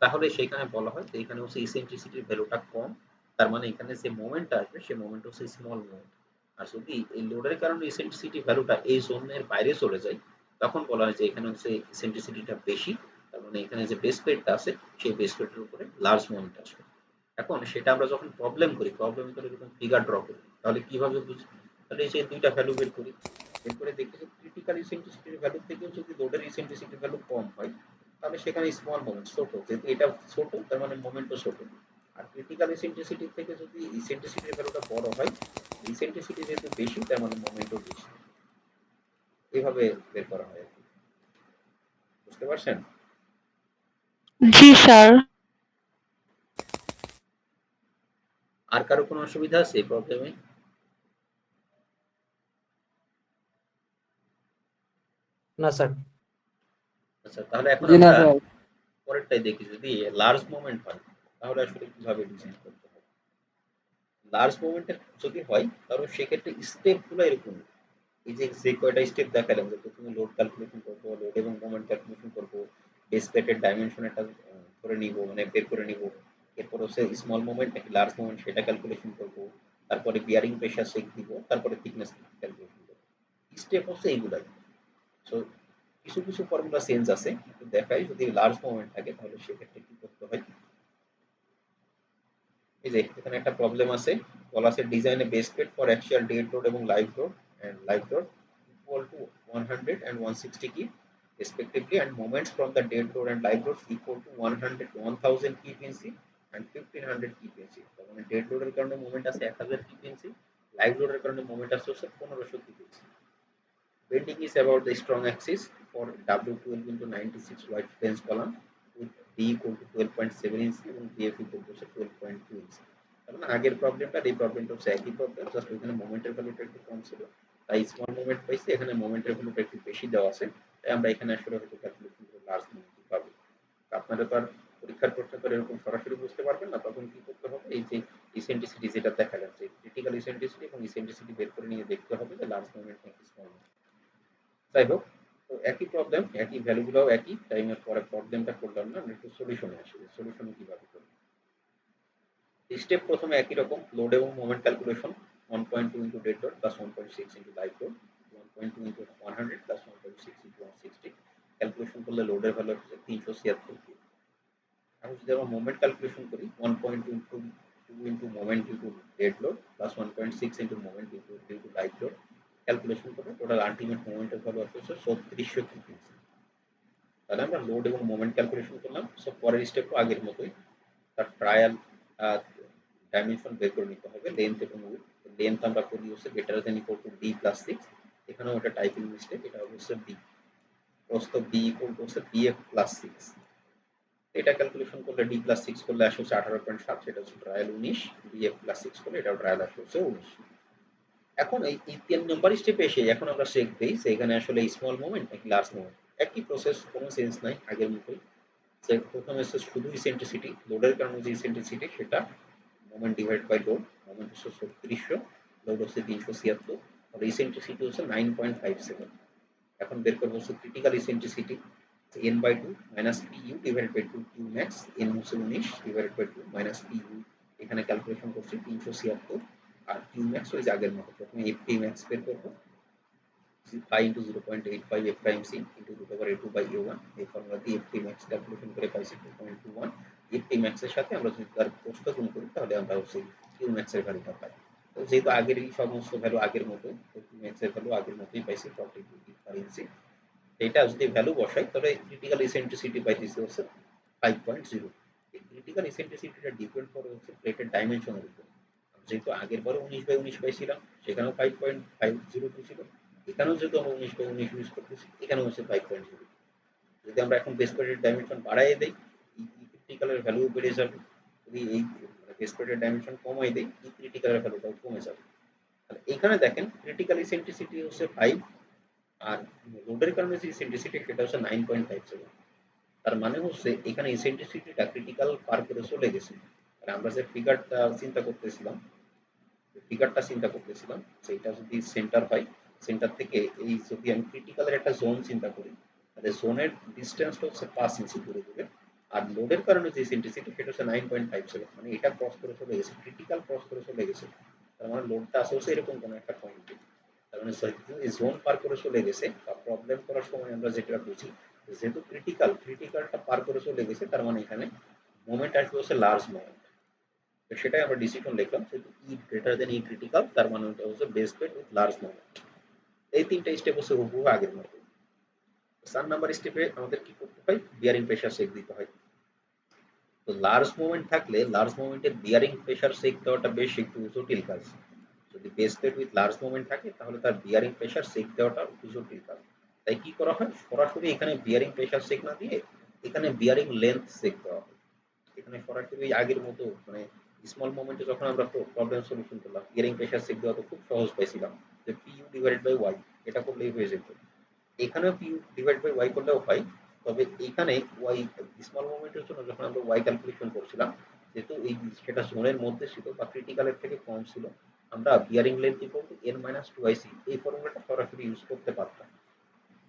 তাহলে সেখানে বলা হয় যে এখানে হচ্ছে ইসেন্ট্রিসিটির ভ্যালুটা কম, তার মানে এখানে যে মোমেন্টটা আসবে সেই মোমেন্ট হচ্ছে স্মল মোমেন্ট। আর যদি এই লোডের কারণে ইসেন্ট্রিসিটি ভ্যালুটা এই জোনের বাইরে চলে যায়, তখন বলা হয় যে এখানে হচ্ছে ইসেন্ট্রিসিটিটা বেশি, তার মানে এখানে যে বেস প্লেটটা আছে সেই বেস প্লেটের উপরে লার্জ মোমেন্ট আসবে। এখন সেটা আমরা যখন প্রবলেম করি, প্রবলেম করে এরকম ফিগার ড্র করি, তাহলে কিভাবে বুঝি, তাহলে এই যে দুইটা ভ্যালু বের করি, এরপরে দেখি যে ক্রিটিক্যাল ইসেন্ট্রিসিটির ভ্যালু থেকেও যদি লোডের ইসেন্ট্রিসিটির ভ্যালু কম হয়, তাহলে সেখানে স্মল মোমেন্ট ছোট, যেহেতু এটা ছোট তার মানে মোমেন্টও ছোট। আর ক্রিটিক্যাল ইসেন্ট্রিসিটি থেকে যদি ইসেন্ট্রিসিটির ভ্যালুটা বড় হয়, ইসেন্ট্রিসিটি যেহেতু বেশি তার মানে মোমেন্টও বেশি। এভাবে বের করা হয় আর কি। বুঝতে পারছেন? জি স্যার। আর কারো কোনো অসুবিধা আছে এই প্রবলেমে? না স্যার। আচ্ছা, তাহলে এখন জি না আমরা স্যার। পরেরটাই দেখি, যদি লার্জ মোমেন্ট হয় তাহলে আসলে কিভাবে ডিজাইন করতে হবে। লার্জ মুভমেন্টের যদি হয় তাহলে সেক্ষেত্রে স্টেপগুলো এরকম, এই যে যে কয়টা স্টেপ দেখালাম, যে প্রথমে লোড ক্যালকুলেশন করবো, লোড এবং মোমেন্ট ক্যালকুলেশন করবো, বেস প্লেটের ডাইমেনশন একটা ধরে নিব, মানে বের করে নিব, এরপর হচ্ছে স্মল মোমেন্ট নাকি লার্জ মোমেন্ট সেটা ক্যালকুলেশন করবো, তারপরে বিয়ারিং প্রেশার চেক দিব, তারপরে থিকনেস ক্যালকুলেশন করবো। স্টেপ হচ্ছে এইগুলাই। সো কিছু কিছু ফর্মুলা চেঞ্জ আছে, একটু দেখাই। যদি লার্জ মোমেন্ট থাকে তাহলে সেক্ষেত্রে কি করতে হয়, এই যে এখানে একটা প্রবলেম আছে, বলা আছে design a base plate for actual dead load এবং live load equal to 100 and 160 key respectively, and moments from the dead load and live loads equal to 100 1000 kPnc and 1500 kPnc। তার মানে ডেড লোডের কারণে moment আছে 1000 kPnc, live লোডের কারণে moment আছে 1500 kPnc। Bending is about the strong axis for W12 into 96 wide flange column with D equal to 12.7 inch এবং BF equal to 12.2 inch। তার মানে আগের প্রবলেমটা এই প্রবলেমটা হচ্ছে একই প্রবলেম, জাস্ট ওখানে মোমেন্টের ভ্যালুটা একটু কম ছিল, তাই স্মল মোমেন্ট পাইছি, এখানে মোমেন্টের ভ্যালুটা একটু বেশি দেওয়া আছে, তাই আমরা এখানে আসলে হয়তো ক্যালকুলেশন করে লার্জ মোমেন্ট পাবো। আপনারা তো আর পরীক্ষার প্রশ্ন করে এরকম সরাসরি বুঝতে পারবেন না, তখন কি করতে হবে, এই যে ইসেন্ট্রিসিটি যেটা দেখা যাচ্ছে ক্রিটিক্যাল ইসেন্ট্রিসিটি এবং ইসেন্ট্রিসিটি বের করে নিয়ে দেখতে হবে যে লার্জ মোমেন্ট নাকি স্মল মোমেন্ট। যাই হোক, তো একই প্রবলেম, একই ভ্যালুগুলোও একই, তাই আমি পরে প্রবলেমটা করলাম না, আমরা একটু সলিউশনে আসি, সলিউশন কিভাবে করব। স্টেপ প্রথমে একই রকম, লোড এবং moment calculation, 1.2 into dead load plus 1.6 into live load, 1.2 into 100 plus 1.6 into 160, calculation করলে লোডের ভ্যালু হচ্ছে 376। এখন যদি আমরা মোমেন্ট ক্যালকুলেশন করি, 1.2 into 2 into moment into dead load plus 1.6 into moment into live load, calculation করে টোটাল আলটিমেট মোমেন্টের ভ্যালু আসছে 3600 কিপিএসি। তাহলে আমরা লোড এবং মোমেন্ট ক্যালকুলেশন করলাম। সো পরের স্টেপও আগের মতোই, তার ট্রায়াল ডাইমেনশন বের করে নিতে হবে, লেন্থ এবং উইডথ। লেন্থ আমরা করি হচ্ছে greater than equal to B plus 6, এখানেও একটা টাইপিং মিস্টেক, এটা হচ্ছে বি, প্রস্থ বি ইকুয়াল টু হচ্ছে বিএফ প্লাস 6। এটা ক্যালকুলেশন করলে ডি প্লাস 6 করলে আসে হচ্ছে 18.7, সেটা হচ্ছে ট্রায়াল 19, বিএফ প্লাস 6 করলে এটাও ট্রায়াল আসে হচ্ছে 19। এখন এই 3 নম্বর স্টেপে এসে এখন আমরা চেক দেই যে এখানে আসলে স্মল মোমেন্ট নাকি লার্জ মোমেন্ট। একই প্রসেস, কোনো চেঞ্জ নাই, আগের মতোই। যে প্রথমে হচ্ছে শুধু ইসেন্ট্রিসিটি, লোডের কারণে যে ইসেন্ট্রিসিটি সেটা, moment divide by load, moment হচ্ছে 3600, লোড হচ্ছে 376, আর ইসেন্ট্রিসিটি হচ্ছে 9.57। এখন বের করবো হচ্ছে critical eccentricity, n by 2 minus PU divided by 2 Q max, n হচ্ছে 19 ডিভাইডেড বাই 2 মাইনাস পিইউ, এখানে ক্যালকুলেশন করছি 376, আর কিউ ম্যাক্স ওই যে আগের মতো, প্রথমে এফপি ম্যাক্স বের করবো, pi into 0.85 f prime c into root over a2 by a1, এই ফর্মুলা দিয়ে ft max ক্যালকুলেশন করে পাইছি 2.21। ft max এর সাথে আমরা যদি তার প্রস্থ গুণ করি তাহলে আমরা হচ্ছে q max এর ভ্যালুটা পাই। তো যেহেতু আগের এই সমস্ত ভ্যালু আগের মতো, তো q max এর ভ্যালু আগের মতোই পাইছি 42 per inch। এটা যদি ভ্যালু বসাই তাহলে ক্রিটিক্যাল ইসেন্ট্রিসিটি পাইতেছি হচ্ছে 5.0। এই ক্রিটিক্যাল ইসেন্ট্রিসিটিটা ডিপেন্ড করে হচ্ছে প্লেটের ডাইমেনশনের উপর। যেহেতু আগের বারে 19/19 পাইছিলাম, সেখানেও 5.502 ছিল, এখানেও যেহেতু আমরা 19/19 ইউজ করতেছি, এখানেও হচ্ছে 5.0। যদি আমরা এখন বেস প্লেটের ডাইমেনশন বাড়াই দেই, ক্রিটিক্যালের ভ্যালু বেড়ে যাবে। যদি এই বেস প্লেটের ডাইমেনশন কমাই দেই, ক্রিটিক্যালের ভ্যালুটাও কমে যাবে। তাহলে এখানে দেখেন ক্রিটিক্যাল ইসেন্ট্রিসিটি হচ্ছে 5, আর লোডের কারণে যে ইসেন্ট্রিসিটি সেটা হচ্ছে 9.57। তার মানে হচ্ছে এখানে ইসেন্ট্রিসিটিটা ক্রিটিক্যাল পার করে চলে গেছে। আর আমরা যে ফিগারটা চিন্তা করতেছিলাম সেটা যদি সেন্টার হয়, সেন্টার থেকে এই যদি আমি ক্রিটিক্যালের একটা জোন চিন্তা করি, তাহলে জোনের ডিস্টেন্সটা হচ্ছে 5 ইঞ্চি করে দেবে। আর লোডের কারণে যে ইসেন্ট্রিসিটি সেটা হচ্ছে 9.57, মানে এটা ক্রস করে চলে গেছে, ক্রিটিক্যাল ক্রস করে চলে গেছে। তার মানে লোডটা আছে হচ্ছে এরকম কোনো একটা পয়েন্টে। তার মানে এই জোন পার করে চলে গেছে, বা প্রবলেম করার সময় আমরা যেটা বুঝি, যেহেতু ক্রিটিক্যালটা পার করে চলে গেছে, তার মানে এখানে মোমেন্ট আসবে হচ্ছে লার্জ মোমেন্ট। তো সেটাই আমরা ডিসিশন লিখলাম, যেহেতু ই গ্রেটার দেন ই ক্রিটিক্যাল, তার মানে ওটা হচ্ছে base plate with large moment. এই তিনটা স্টেপ হচ্ছে হুবহু আগের মতো। 4 নাম্বার স্টেপে আমাদের কি করতে হয়, বিয়ারিং প্রেসার চেক দিতে হয়। তো লার্জ মোমেন্ট থাকলে লার্জ মোমেন্টের বিয়ারিং প্রেসার চেক দেওয়াটা বেশ একটু জটিল কাজ। যদি base plate with large moment থাকে তাহলে তার বিয়ারিং প্রেসার চেক দেওয়াটা একটু জটিল কাজ। তাই কি করা হয়, সরাসরি এখানে বিয়ারিং প্রেসার চেক না দিয়ে এখানে বিয়ারিং লেন্থ চেক দেওয়া হয়। এখানে সরাসরি আগের মতো মানে স্মল মোমেন্টে যখন আমরা প্রবলেম সলিউশন করলাম, বিয়ারিং প্রেসার চেক দেওয়া তো খুব সহজ পাইছিলাম, যে পিইউ ডিভাইডেড বাই ওয়াই, এটা করলেই হয়ে যেত। এখানেও পিইউ ডিভাইড বাই ওয়াই করলেও হয়, তবে এখানে ওয়াই স্মল মোমেন্টের জন্য যখন আমরা ওয়াই ক্যালকুলেশন করছিলাম, যেহেতু এই সেটা জোনের মধ্যে ছিল বা ক্রিটিক্যালের থেকে কম ছিল, আমরা bearing length equal to n minus 2ic এই ফর্মুলাটা সরাসরি ইউজ করতে পারতাম।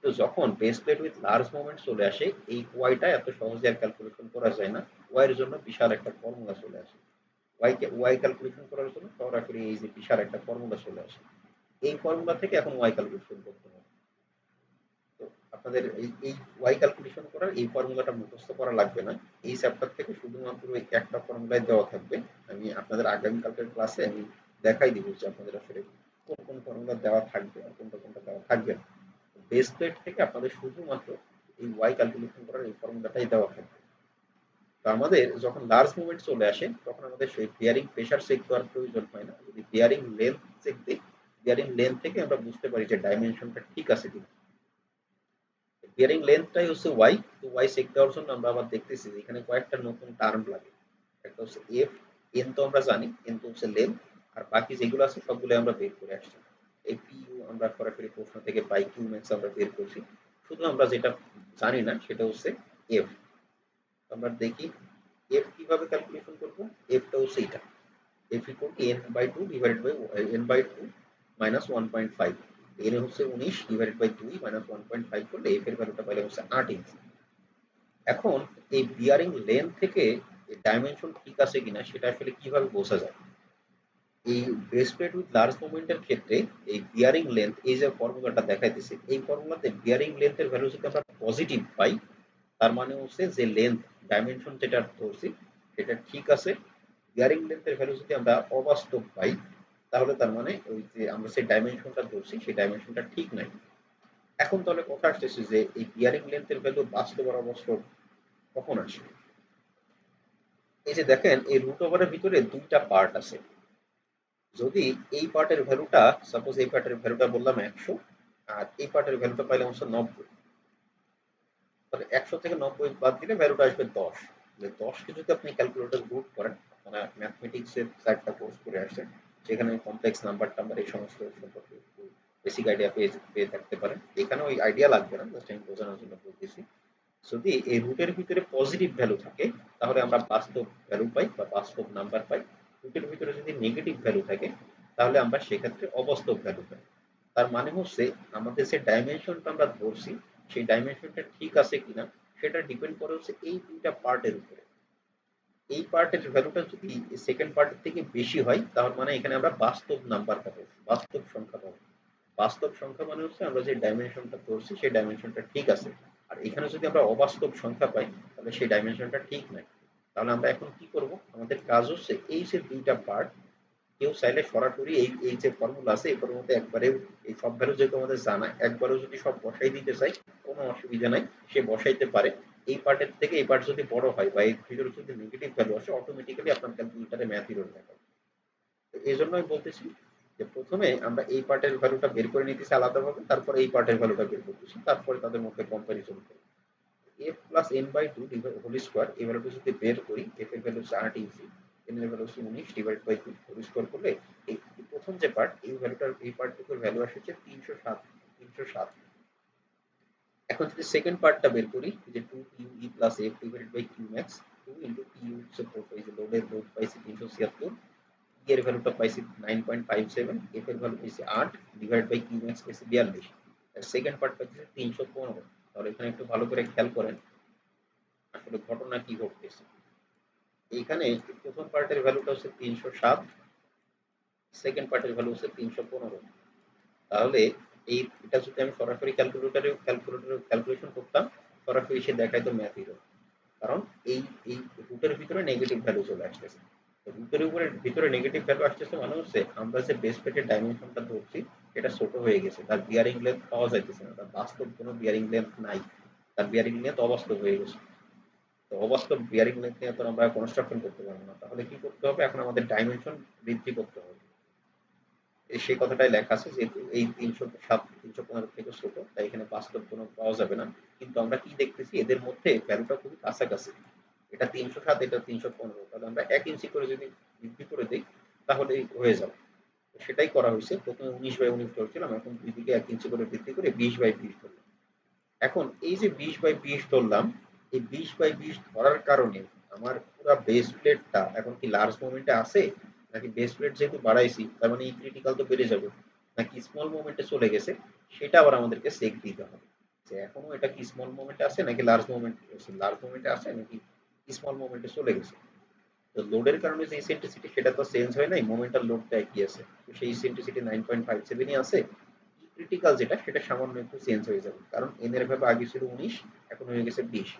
তো যখন base plate with large moment চলে আসে, এই ওয়াইটা এত সহজে আর ক্যালকুলেশন করা যায় না, ওয়াই এর জন্য বিশাল একটা ফর্মুলা চলে আসে। ওয়াই ক্যালকুলেশন করার জন্য সরাসরি এই যে বিশাল একটা ফর্মুলা চলে আসে, এই ফর্মুলা থেকে এখন ওয়াই ক্যালকুলেশন করতে হবে। তো আপনাদের এই ওয়াই ক্যালকুলেশন করার এই ফর্মুলাটা মুখস্থ করা লাগবে না, এই চ্যাপ্টার থেকে শুধুমাত্র এই একটা ফর্মুলাই দেওয়া থাকবে। আমি আপনাদের আগামীকালকের ক্লাসে আমি দেখাই দিব যে আপনাদের আসলে কোন কোন ফর্মুলা দেওয়া থাকবে আর কোনটা কোনটা দেওয়া থাকবে না। বেস প্লেট থেকে আপনাদের শুধুমাত্র এই ওয়াই ক্যালকুলেশন করার এই ফর্মুলাটাই দেওয়া থাকবে। তো আমাদের যখন লার্জ মুভমেন্ট চলে আসে তখন আমাদের সেই বিয়ারিং প্রেসার চেক দেওয়ার প্রয়োজন হয় না, যদি বিয়ারিং লেন্থ চেক দিই, বিয়ারিং লেন্থ থেকে আমরা বুঝতে পারি যে ডাইমেনশনটা ঠিক আছে কিনা। বিয়ারিং লেন্থটাই হচ্ছে ওয়াই। তো ওয়াই চেক দেওয়ার জন্য আমরা আবার দেখতেছি যে এখানে কয়েকটা নতুন টার্ম লাগে। একটা হচ্ছে এফ, এন তো আমরা জানি, এন তো হচ্ছে লেন্থ, আর বাকি যেগুলো আছে সবগুলো আমরা বের করে আসছি। এই পিইউ আমরা সরাসরি প্রশ্ন থেকে পাই, কিউ ম্যাক্স আমরা বের করছি। শুধু আমরা যেটা জানি না সেটা হচ্ছে এফ। আমরা দেখি এফ কিভাবে ক্যালকুলেশন করব। এফটা হচ্ছে এটা, F equal to N by two divided by N by two minus 1.5। N হচ্ছে 19 ডিভাইডেড বাই 2 মাইনাস 1.5 করলে এফ এর ভ্যালুটা পাইলে হচ্ছে 8 ইঞ্চি। এখন এই বিয়ারিং লেন্থ থেকে ডাইমেনশন ঠিক আছে কিনা সেটা আসলে কিভাবে বোঝা যায়। এই বেস প্লেট উইথ লার্জ মোমেন্টের ক্ষেত্রে এই বিয়ারিং লেন্থ, এই যে ফর্মুলাটা দেখাইতেছে, এই ফর্মুলাতে বিয়ারিং লেন্থের ভ্যালু যদি আমরা পজিটিভ পাই, তার মানে হচ্ছে যে লেন্থ ডাইমেনশন যেটা ধরছি সেটা ঠিক আছে। বিয়ারিং লেন্থের ভ্যালু যদি আমরা অবাস্তব পাই, তাহলে তার মানে ওই যে আমরা সেই ডাইমেনশনটা ধরছি সেই ডাইমেনশনটা ঠিক নাই। এখন তাহলে কথা আসতেছে যে এই বিয়ারিং লেন্থের ভ্যালু বাস্তব আর অবাস্তব কখন আসবে? এই যে দেখেন এই রুট ওভারের ভিতরে দুইটা পার্ট আছে। যদি এই পার্টের ভ্যালুটা, সাপোজ এই পার্টের ভ্যালুটা বললাম 100 আর এই পার্টের ভ্যালুটা পাইলাম হচ্ছে 90, তাহলে 100 থেকে 90 বাদ দিলে ভ্যালুটা আসবে 10। তাহলে 10 কে যদি আপনি ক্যালকুলেটর রুট করেন, আপনারা ম্যাথমেটিক্স এর চারটা কোর্স করে আসছেন, সেখানে কমপ্লেক্স নাম্বার টাম্বার এই সমস্ত সম্পর্কে একটু বেসিক আইডিয়া পেয়ে থাকতে পারেন। এখানে ওই আইডিয়া লাগবে না, জাস্ট আমি বোঝানোর জন্য বলতেছি। যদি এই রুটের ভিতরে পজিটিভ ভ্যালু থাকে তাহলে আমরা বাস্তব ভ্যালু পাই বা বাস্তব নাম্বার পাই। রুটের ভিতরে যদি নেগেটিভ ভ্যালু থাকে তাহলে আমরা সেক্ষেত্রে অবাস্তব ভ্যালু পাই। তার মানে হচ্ছে আমাদের যে ডাইমেনশনটা আমরা ধরছি সেই ডাইমেনশনটা ঠিক আছে কিনা সেটা ডিপেন্ড করে হচ্ছে এই দুইটা পার্টের উপরে। এই পার্টের ভ্যালুটা যদি সেকেন্ড পার্টের থেকে বেশি হয় তার মানে এখানে আমরা বাস্তব নাম্বার পাবো, বাস্তব সংখ্যা পাবো। বাস্তব সংখ্যা মানে হচ্ছে আমরা যে ডাইমেনশনটা ধরছি সেই ডাইমেনশনটা ঠিক আছে। আর এখানে যদি আমরা অবাস্তব সংখ্যা পাই তাহলে সেই ডাইমেনশনটা ঠিক নাই। তাহলে আমরা এখন কি করব? আমাদের কাজ হচ্ছে এই যে দুইটা পার্ট, কেউ চাইলে সরাসরি এই এই যে ফর্মুলা আছে এই ফর্মুলাতে একবারে এই সব ভ্যালু যেহেতু আমাদের জানা, একবারেও যদি সব বসাই দিতে চাই কোনো অসুবিধা নাই, সে বসাইতে পারে। এই পার্টের থেকে এই পার্ট যদি বড় হয় বা এর ভিতরে যদি নেগেটিভ ভ্যালু আসে অটোমেটিক্যালি আপনার ক্যালকুলেটারে ম্যাথ এরর দেখাবে। তো এই জন্য আমি বলতেছি যে প্রথমে আমরা এই পার্টের ভ্যালুটা বের করে নিতেছি আলাদাভাবে, তারপর এই পার্টের ভ্যালুটা বের করতেছি, তারপরে তাদের মধ্যে কম্পারিজন করি। F plus N by two whole square এই ভ্যালুটা যদি বের করি, এফ এর ভ্যালু হচ্ছে 8 ইঞ্চি, এন এর ভ্যালু হচ্ছে 19 ডিভাইড বাই 2 হোল স্কোয়ার করলে এই প্রথম যে পার্ট এই ভ্যালুটার এই পার্টটুকুর ভ্যালু আসে হচ্ছে 307। এখন যদি সেকেন্ড পার্টটা বের করি যে 2 Q E plus F divide by Q max, 2 into Q হচ্ছে এই যে লোডের লোড পাইছি 376, ই এর ভ্যালুটা পাইছি 9.57, এফ এর ভ্যালু পাইছি 8 ডিভাইড বাই কিউ ম্যাক্স পাইছি 42, আর সেকেন্ড পার্ট পাইছি 315। তাহলে এখানে একটু ভালো করে খেয়াল করেন আসলে ঘটনা কি ঘটতেছে। এইখানে প্রথম পার্টের ভ্যালুটা হচ্ছে 307, সেকেন্ড পার্টের ভ্যালু হচ্ছে 315। তাহলে এই এটা যদি আমি সরাসরি ক্যালকুলেটরে ক্যালকুলেশন করতাম সরাসরি সে দেখাইতো ম্যাথ এরর। কারণ এই এই রুটের ভিতরে নেগেটিভ ভ্যালু চলে আসতেছে। রুটের উপরে ভিতরে নেগেটিভ ভ্যালু আসতেছে মানে হচ্ছে আমরা যে বেস প্লেটের ডাইমেনশনটা ধরছি এটা ছোট হয়ে গেছে, তার বিয়ারিং লেন্থ পাওয়া যাইতেছে না, তার বাস্তব কোনো বিয়ারিং লেন্থ নাই, তার বিয়ারিং লেন্থ অবাস্তব হয়ে গেছে। তো অবাস্তব বিয়ারিং লেন্থ নিয়ে তো আমরা কনস্ট্রাকশন করতে পারবো না, তাহলে কি করতে হবে? এখন আমাদের ডাইমেনশন বৃদ্ধি করতে হবে। সেই কথাটাই লেখা আছে যেহেতু এই 307 315 থেকে ছোট তাই এখানে বাস্তব কোনো পাওয়া যাবে না। কিন্তু আমরা কি দেখতেছি এদের মধ্যে ভ্যালুটা খুবই কাছাকাছি, এটা 307 এটা 315, তাহলে আমরা 1 ইঞ্চি করে যদি বৃদ্ধি করে দিই তাহলে হয়ে যাবে। সেটাই করা হয়েছে, প্রথমে 19/19 ধরছিলাম, এখন দুই দিকে 1 ইঞ্চি করে বৃদ্ধি করে 20/20 ধরলাম। এখন এই যে 20/20 ধরলাম, এই 20/20 ধরার কারণে আমার পুরো বেস প্লেটটা এখন কি লার্জ মোমেন্টে আছে, নাকি বেস প্লেট যেহেতু বাড়াইছি তার মানে ই ক্রিটিক্যাল তো বেড়ে যাবে, নাকি স্মল মোমেন্টে চলে গেছে, সেটা আবার আমাদেরকে চেক দিতে হবে যে এখনো এটা কি স্মল মোমেন্টে আছে নাকি লার্জ মোমেন্টে আছে নাকি স্মল মোমেন্টে চলে গেছে। তো লোডের কারণে যে ইসেন্ট্রিসিটি সেটা তো চেঞ্জ হয় নাই, মোমেন্টাল লোডটা একই আছে, তো সেই ইসেন্ট্রিসিটি 9.57ই আছে। ক্রিটিক্যাল যেটা সেটা সামান্য একটু চেঞ্জ হয়ে যাবে, কারণ এন এর ভ্যালু আগে ছিল 19 এখন হয়ে গেছে 20।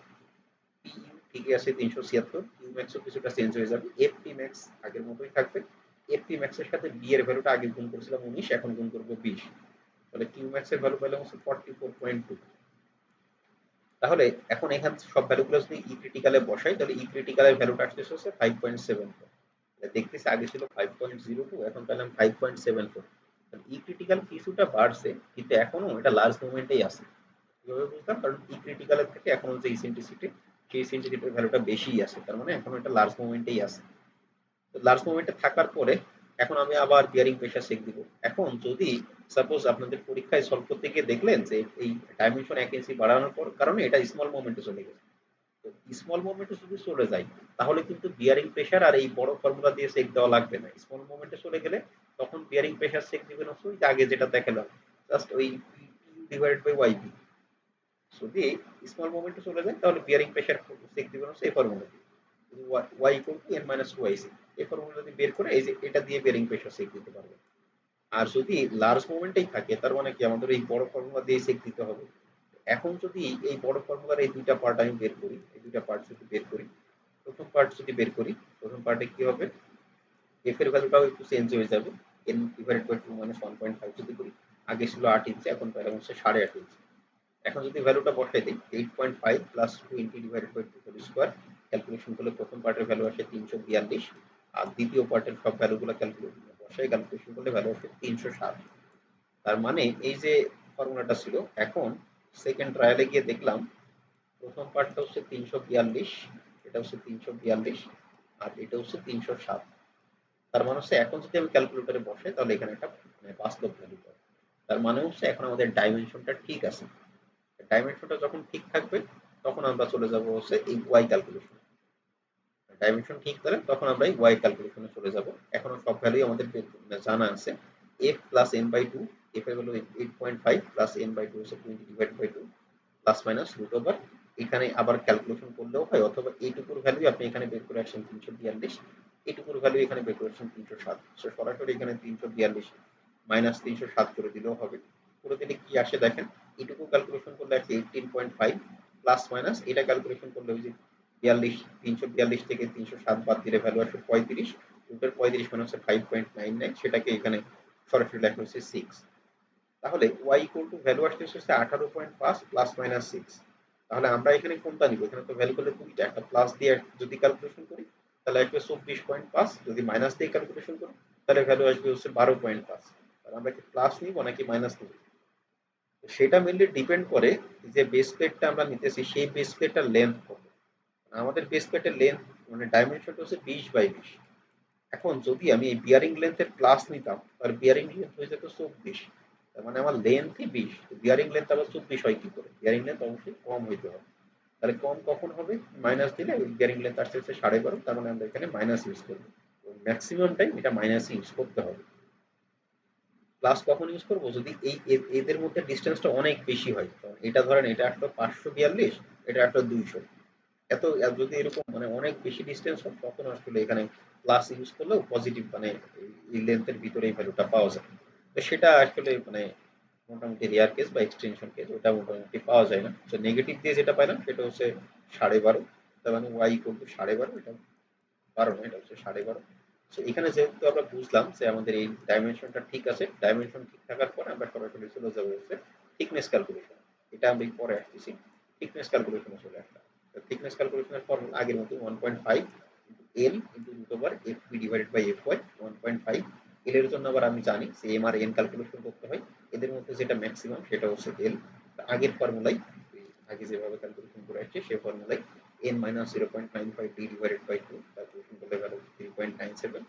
পিইউ ঠিকই আছে 376, কিউ ম্যাক্সও কিছুটা চেঞ্জ হয়ে যাবে, এফপি ম্যাক্স আগের মতোই থাকবে। এফপি ম্যাক্স এর সাথে বি এর ভ্যালুটা আগে গুণ করেছিলাম 19 এখন গুণ করব 20, তাহলে কিউ ম্যাক্স এর ভ্যালু পেলাম হচ্ছে 44.2। তাহলে এখন এখান সব ভ্যালুগুলো যদি ই ক্রিটিক্যালে বসাই তাহলে ই ক্রিটিক্যালের ভ্যালুটা আসতেছে হচ্ছে 5.74, দেখতেছি আগে ছিল 5.02 এখন পেলাম 5.74। ই ক্রিটিক্যাল কিছুটা বাড়ছে কিন্তু এখনো এটা লার্জ মুভমেন্টেই আছে। কিভাবে বুঝলাম? কারণ ই ক্রিটিক্যালের থেকে এখনো যে ইসেন্ট্রিসিটি সেই ইসেন্ট্রিসিটির ভ্যালুটা বেশিই আছে, তার মানে এখনো এটা লার্জ মুভমেন্টেই আছে। তো লার্জ মুভমেন্টে থাকার পরে এখন আমি আবার বিয়ারিং প্রেসার চেক দিব। এখন যদি সাপোজ আপনাদের পরীক্ষায় সলভ করতে গিয়ে দেখলেন যে এই ডাইমেনশন 1 ইঞ্চি বাড়ানোর পর কারণে এটা স্মল মুভমেন্টে চলে গেছে, তো স্মল মুভমেন্টে যদি চলে যায় তাহলে কিন্তু বিয়ারিং প্রেসার আর এই বড় ফর্মুলা দিয়ে চেক দেওয়া লাগবে না। স্মল মুভমেন্টে চলে গেলে তখন বিয়ারিং প্রেসার চেক দিবেন হচ্ছে ওই যে আগে যেটা দেখালাম, জাস্ট ওই পিউ ডিভাইডেড বাই ওয়াইপি। যদি স্মল মুভমেন্টে চলে যায় তাহলে বিয়ারিং প্রেসার চেক দিবেন হচ্ছে এই ফর্মুলা দিয়ে, y equal to n minus 2ic, এই ফর্মুলা যদি বের করে এই যে এটা দিয়ে বিয়ারিং প্রেসার চেক দিতে পারবে। আর যদি লার্জ মুভমেন্টেই থাকে তার মানে কি আমাদের এই বড় ফর্মুলা দিয়ে চেক দিতে হবে। এখন যদি এই বড় ফর্মুলার এই দুইটা পার্ট আমি বের করি, এই দুইটা পার্ট যদি বের করি, প্রথম পার্ট যদি বের করি, প্রথম পার্টে কি হবে? এফ এর ভ্যালুটাও একটু চেঞ্জ হয়ে যাবে, n ডিভাইডেড বাই 2 মাইনাস 1.5 যদি করি, আগে ছিল 8 ইঞ্চি এখন পেলাম হচ্ছে 8.5 ইঞ্চি। এখন যদি ভ্যালুটা বসাই দিই 8.5 plus 20 divided by 2 whole square, calculation করলে প্রথম পার্টের ভ্যালু আসে 342 আর দ্বিতীয় পার্টের সব ভ্যালুগুলো ক্যালকুলেশন করলে ভ্যালু আসে 307। তার মানে এই যে ফর্মুলাটা ছিল, এখন সেকেন্ড ট্রায়ালে গিয়ে দেখলাম প্রথম পার্টটা হচ্ছে 342, এটা হচ্ছে 342 আর এটা হচ্ছে 307। তার মানে হচ্ছে এখন যদি আমি ক্যালকুলেটরে বসাই তাহলে এখানে একটা মানে বাস্তব ভ্যালু পাবো। তার মানে হচ্ছে এখন আমাদের ডাইমেনশনটা ঠিক আছে। ডাইমেনশনটা যখন ঠিক থাকবে তখন আমরা চলে যাব হচ্ছে এই ওয়াই ক্যালকুলেশন। ডাইমেনশন ঠিক করে তখন আমরা এই ওয়াই ক্যালকুলেশনে চলে যাব। এখনো সব ভ্যালুই আমাদের জানা আছে। f plus n by 2, f এর ভ্যালু 8.5 প্লাস n বাই 2 হচ্ছে 20 divide by 2 plus minus root over, এখানে আবার ক্যালকুলেশন করলেও হয় অথবা এইটুকুর ভ্যালু আপনি এখানে বের করে আসছেন 342, এইটুকুর ভ্যালু এখানে বের করে আসছেন 307। সো সরাসরি এখানে 342 মাইনাস 307 করে দিলেও হবে। করে দিলে কি আসে দেখেন, এইটুকু ক্যালকুলেশন করলে আসে 18.5 প্লাস মাইনাস এটা ক্যালকুলেশন করলে ওই যে 42, 342 থেকে 307 বাদ দিলে ভ্যালু আসে 35, রুটের 35 মানে হচ্ছে 5.99, সেটাকে এখানে সরাসরি লেখা হচ্ছে 6। তাহলে y ইকুয়াল টু ভ্যালু আসতেছে 18.5 প্লাস মাইনাস 6। তাহলে আমরা এখানে কোনটা নিব? এখানে তো ভ্যালু করলে দুইটা, একটা প্লাস দিয়ে যদি ক্যালকুলেশন করি তাহলে আসবে 24.5, যদি মাইনাস দিয়ে ক্যালকুলেশন করি তাহলে ভ্যালু আসবে হচ্ছে 12.5। তাহলে আমরা কি প্লাস নিব নাকি মাইনাস নিব? সেটা মেইনলি ডিপেন্ড করে যে বেস প্লেটটা আমরা নিতেছি সেই বেস প্লেটটার লেন্থ কত। আমাদের বেস প্লেটের লেন্থ মানে ডাইমেনশনটা হচ্ছে 20 বাই 20। এখন যদি আমি এই বিয়ারিং লেন্থের প্লাস নিতাম আর বিয়ারিং লেন্থ হয়ে যেত 24, তার মানে আমার লেন্থই 20, বিয়ারিং লেন্থ আবার 24 হয় কি করে? বিয়ারিং লেন্থ অবশ্যই কম হইতে হবে। তাহলে কম কখন হবে? মাইনাস দিলে বিয়ারিং লেন্থ আসতে হচ্ছে 12.5, তার মানে আমরা এখানে মাইনাস ইউজ করবো। ম্যাক্সিমাম টাইম এটা মাইনাস ইউজ করতে হবে। প্লাস কখন ইউজ করবো? যদি এই এদের মধ্যে ডিস্টেন্সটা অনেক বেশি হয়। এটা ধরেন এটা একটা 542, এটা একটা 200, এত যদি এরকম মানে অনেক বেশি ডিস্টেন্স হয় তখন আসলে এখানে প্লাস ইউজ করলেও পজিটিভ মানে এই লেন্থের ভিতরে এই ভ্যালুটা পাওয়া যায়। তো সেটা আসলে মানে মোটামুটি রেয়ার কেস বা এক্সটেনশন কেস, ওটা মোটামুটি পাওয়া যায় না। তো নেগেটিভ দিয়ে যেটা পাইলাম সেটা হচ্ছে 12.5, তার মানে ওয়াই ইকুয়াল টু 12.5, এটা 12 না, এটা হচ্ছে 12.5। তো এখানে যেহেতু আমরা বুঝলাম যে আমাদের এই ডাইমেনশনটা ঠিক আছে, ডাইমেনশন ঠিক থাকার পরে আমরা সরাসরি চলে যাবো হচ্ছে থিকনেস ক্যালকুলেশন। এটা আমি পরে আসতেছি, থিকনেস ক্যালকুলেশনে চলে আসলাম। থিকনেস ক্যালকুলেশনের ফর্মুলা আগের মতো 1.5 L into root over F P divided by F Y. 1.5 L এর জন্য আবার আমি জানি যে এম আর এন ক্যালকুলেশন করতে হয়, এদের মধ্যে যেটা ম্যাক্সিমাম সেটা হচ্ছে এল। আগের ফর্মুলাই আগে যেভাবে ক্যালকুলেশন করে আসছে সেই ফর্মুলাই n minus 0.95 d divided by 2 calculation করলে value 3.97,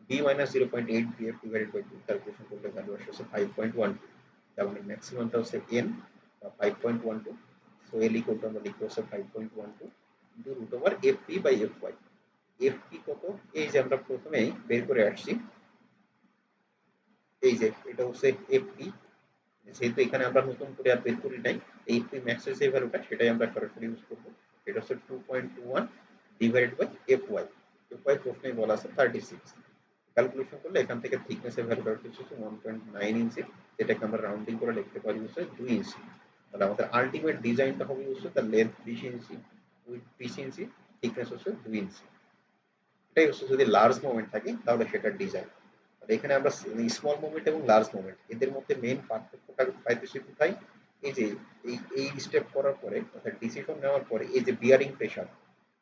b minus 0.8 bf divided by 2 calculation করলে ভ্যালু আসছে 5.12। যেমন ম্যাক্সিমামটা হচ্ছে n বা 5.12, সো l ইকুয়াল টু আমরা লিখতে হচ্ছে 5.12 into root over fp by fy। fp কত? এই যে আমরা প্রথমেই বের করে আসছি, এই যে এটা হচ্ছে fp, যেহেতু এখানে আমরা নতুন করে আর বের করি নাই, এই fp ম্যাক্স এর যে ভ্যালুটা সেটাই আমরা সরাসরি ইউজ করব। এটা হচ্ছে 2.21 ডিভাইডেড বাই fy। fy প্রশ্নেই বলা আছে 36। ক্যালকুলেশন করলে এখান থেকে থিকনেসের ভ্যালুটা হচ্ছে 1.9 ইঞ্চি, যেটাকে আমরা রাউন্ডিং করে লিখতে পারি হচ্ছে 2 ইঞ্চি। তাহলে আমাদের আলটিমেট ডিজাইনটা হবে হচ্ছে তার লেন্থ 20 ইঞ্চি, উইডথ 20 ইঞ্চি, থিকনেস হচ্ছে 2 ইঞ্চি। এটাই হচ্ছে যদি লার্জ মোমেন্ট থাকে তাহলে সেটার ডিজাইন। আর এখানে আমরা স্মল মোমেন্ট এবং লার্জ মোমেন্ট এদের মধ্যে মেইন পার্থক্যটা পাইতেছি কোথায়? এই যে এই স্টেপ করার পরে অর্থাৎ ডিসিশন নেওয়ার পরে এই যে বিয়ারিং প্রেশার,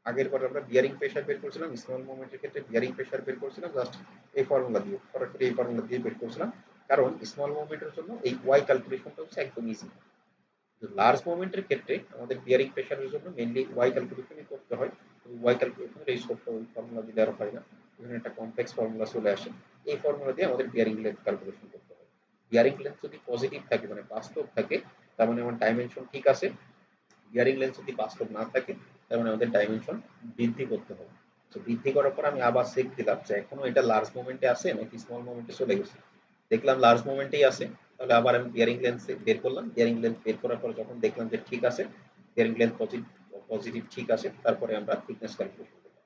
আগের বার আমরা বিয়ারিং প্রেশার বের করছিলাম, স্মল মোমেন্টের ক্ষেত্রে বিয়ারিং প্রেশার বের করছিলাম জাস্ট এই ফর্মুলা দিয়ে, সরাসরি এই ফর্মুলা দিয়ে বের করছিলাম, কারণ স্মল মোমেন্টের জন্য এই ওয়াই ক্যালকুলেশনটা হচ্ছে একদম ইজি। লার্জ মোমেন্টের ক্ষেত্রে আমাদের বিয়ারিং প্রেশারের জন্য মেইনলি ওয়াই ক্যালকুলেশনই করতে হয়। ওয়াই ক্যালকুলেশনের এই ছোট্ট ফর্মুলা দিলে আর হয় না, এখানে একটা কমপ্লেক্স ফর্মুলা চলে আসে। এই ফর্মুলা দিয়ে আমাদের বিয়ারিং লেন্থ ক্যালকুলেশন করতে হয়। বিয়ারিং লেন্থ যদি পজিটিভ থাকে মানে বাস্তব থাকে তার মানে আমার ডাইমেনশন ঠিক আছে। বিয়ারিং লেন্থ যদি বাস্তব না থাকে তার মানে আমাদের ডাইমেনশন বৃদ্ধি করতে হবে। তো বৃদ্ধি করার পর আমি আবার চেক দিলাম যে এখনো এটা লার্জ মোমেন্টে আছে নাকি স্মল মোমেন্টে চলে গেছে। দেখলাম লার্জ মোমেন্টেই আছে, তাহলে আবার আমি বিয়ারিং লেন্থ বের করলাম। বিয়ারিং লেন্থ বের করার পর যখন দেখলাম যে ঠিক আছে, বিয়ারিং লেন্থ পজিটিভ ঠিক আছে, তারপরে আমরা থিকনেস ক্যালকুলেশন করলাম।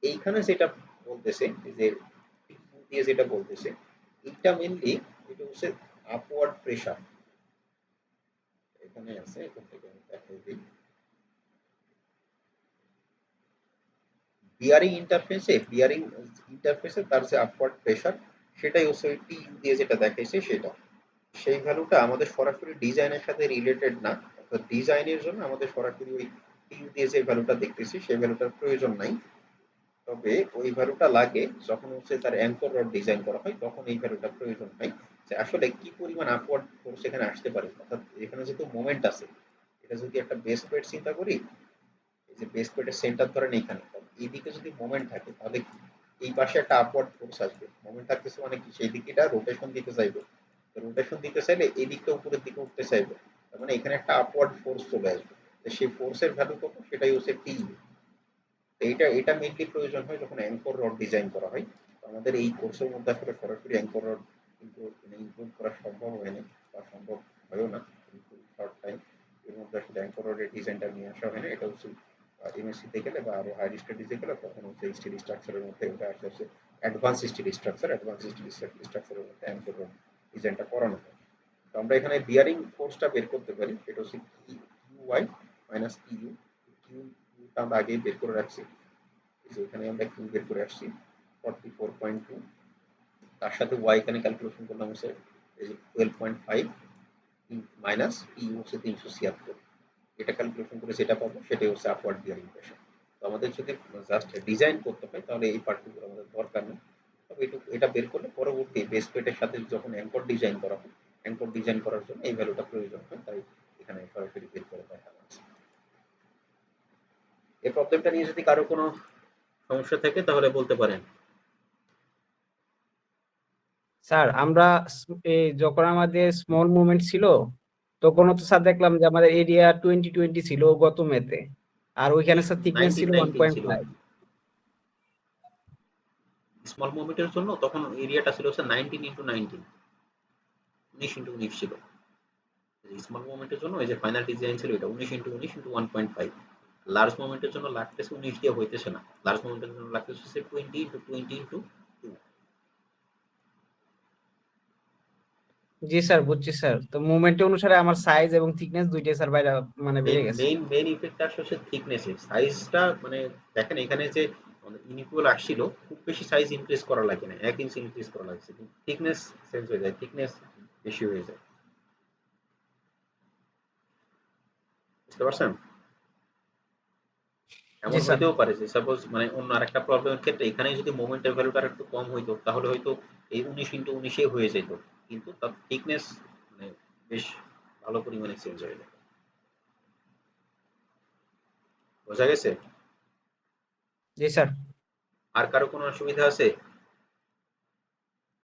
এইখানে যেটা বলতেছে যে দিয়ে যেটা বলতেছে এটা মেইনলি এটা হচ্ছে আপওয়ার্ড প্রেসার। এখানে আছে, এখান থেকে আমি দেখাই দিই। বিয়ারিং ইন্টারফেসে তার যে আপওয়ার্ড প্রেসার সেটাই হচ্ছে ওই টি দিয়ে যেটা দেখাইছে সেটা। সেই ভ্যালুটা আমাদের সরাসরি ডিজাইনের সাথে রিলেটেড না, তো ডিজাইনের জন্য আমাদের সরাসরি ওই টিউ দিয়ে যে ভ্যালুটা দেখতেছি সেই ভ্যালুটার প্রয়োজন নাই, তবে ওই ভ্যালুটা লাগে যখন হচ্ছে তার অ্যাঙ্কর রড ডিজাইন করা হয়, তখন এই ভ্যালুটা প্রয়োজন হয় যে আসলে কি পরিমাণ আপওয়ার্ড ফোর্স এখানে আসতে পারে। অর্থাৎ এখানে যেহেতু মোমেন্ট আছে, এটা যদি একটা বেস প্লেট চিন্তা করি, এই যে বেস প্লেটের সেন্টার ধরেন এইখানে, এইদিকে যদি মোমেন্ট থাকে তাহলে এই পাশে একটা আপওয়ার্ড ফোর্স আসবে। মোমেন্ট থাকতেছে মানে কি, সেই দিকে এটা রোটেশন দিতে চাইবে, রোটেশন দিতে চাইলে এই দিকটা উপরের দিকে উঠতে চাইবে, তার মানে এখানে একটা আপওয়ার্ড ফোর্স চলে আসবে। সেই ফোর্সের ভ্যালু কত, সেটাই হচ্ছে টি। এটা মেইনলি প্রয়োজন হয় যখন অ্যাঙ্কর রড ডিজাইন করা হয়। আমাদের এই কোর্সের মধ্যে আসলে সরাসরি অ্যাঙ্কর রড কিন্তু ইনক্লুড করা সম্ভব হয় না বা সম্ভব হয়ও না, কিন্তু শর্ট টাইম এর মধ্যে আসলে অ্যাঙ্কর রডের ডিজাইনটা নিয়ে আসা হয় না। এটা হচ্ছে এমএসসিতে গেলে বা আরো হায়ার স্টাডিজে গেলে তখন হচ্ছে স্টিল স্ট্রাকচারের মধ্যে ওটা আসলে হচ্ছে অ্যাডভান্স স্টিল স্ট্রাকচারের মধ্যে অ্যাঙ্কর রড ডিজাইনটা করানো হয়। তো আমরা এখানে বিয়ারিং ফোর্সটা বের করতে পারি, সেটা হচ্ছে কিউ ওয়াই মাইনাস কিউ। কিউটা আমরা আগেই বের করে রাখছি, যে এখানে আমরা কিউ বের করে আসছি 44.2, তার সাথে ওয়াই এখানে ক্যালকুলেশন করলাম হচ্ছে 12.5 মাইনাস ইউ হচ্ছে 376। এটা ক্যালকুলেশন করে যেটা পাবো সেটাই হচ্ছে আপওয়ার্ড বিয়ারিং প্রেশার। তো আমাদের যদি জাস্ট ডিজাইন করতে হয় তাহলে এই পার্টটুকু আমাদের দরকার নেই, তবে এটা বের করলে পরবর্তী বেস প্লেটের সাথে যখন অ্যাঙ্কর ডিজাইন করা হয়, অ্যাঙ্কর ডিজাইন করার জন্য এই ভ্যালুটা প্রয়োজন হয়, তাই এখানে সরাসরি বের করে দেখানো আছে। এই প্রবলেমটা নিয়ে যদি কারো কোনো সমস্যা থাকে তাহলে বলতে পারেন। স্যার আমরা যখন আমাদের স্মল মুভমেন্ট ছিল তখন তো স্যার দেখলাম যে আমাদের এরিয়া 2020 ছিল গত মেতে, আর ওইখানে স্যার থিকনেস ছিল 1919 ছিল 1.5। স্মল মুভমেন্টের জন্য, তখন এরিয়াটা ছিল হচ্ছে 19x19, 19x19 ছিল। স্মল মুভমেন্টের জন্য এই যে ফাইনাল ডিজাইন ছিল এটা 19x19x1.5। লার্জ মুভমেন্টের জন্য লাগতেছে 19 দিয়ে হইতেছে না, লার্জ মুভমেন্টের জন্য লাগতেছে 20x20x2। জি স্যার বুঝছি স্যার, তো মুভমেন্ট অনুসারে আমার সাইজ এবং থিকনেস দুইটাই স্যার বাইরে মানে বেড়ে গেছে। মেইন ইফেক্টটা আসলে থিকনেসের সাইজটা, মানে দেখেন এখানে যে ইনইকুয়াল আসছিল, খুব বেশি সাইজ ইনক্রিজ করা লাগে না, 1 ইঞ্চি ইনক্রিজ করা লাগছে, কিন্তু থিকনেস চেঞ্জ হয়ে যায়, থিকনেস বেশি হয়ে যায়। বুঝতে পারছেন? জি এমন স্যার। হইতেও পারে যে সাপোজ মানে অন্য আরেকটা প্রবলেমের ক্ষেত্রে এখানে যদি মোমেন্টের ভ্যালুটা একটু কম হইতো তাহলে হয়তো এই 19x19 হয়ে যেত, কিন্তু তার থিকনেস মানে বেশ ভালো পরিমাণে চেঞ্জ হয়ে যায়। বোঝা গেছে? জি স্যার। আর কারো কোনো অসুবিধা আছে?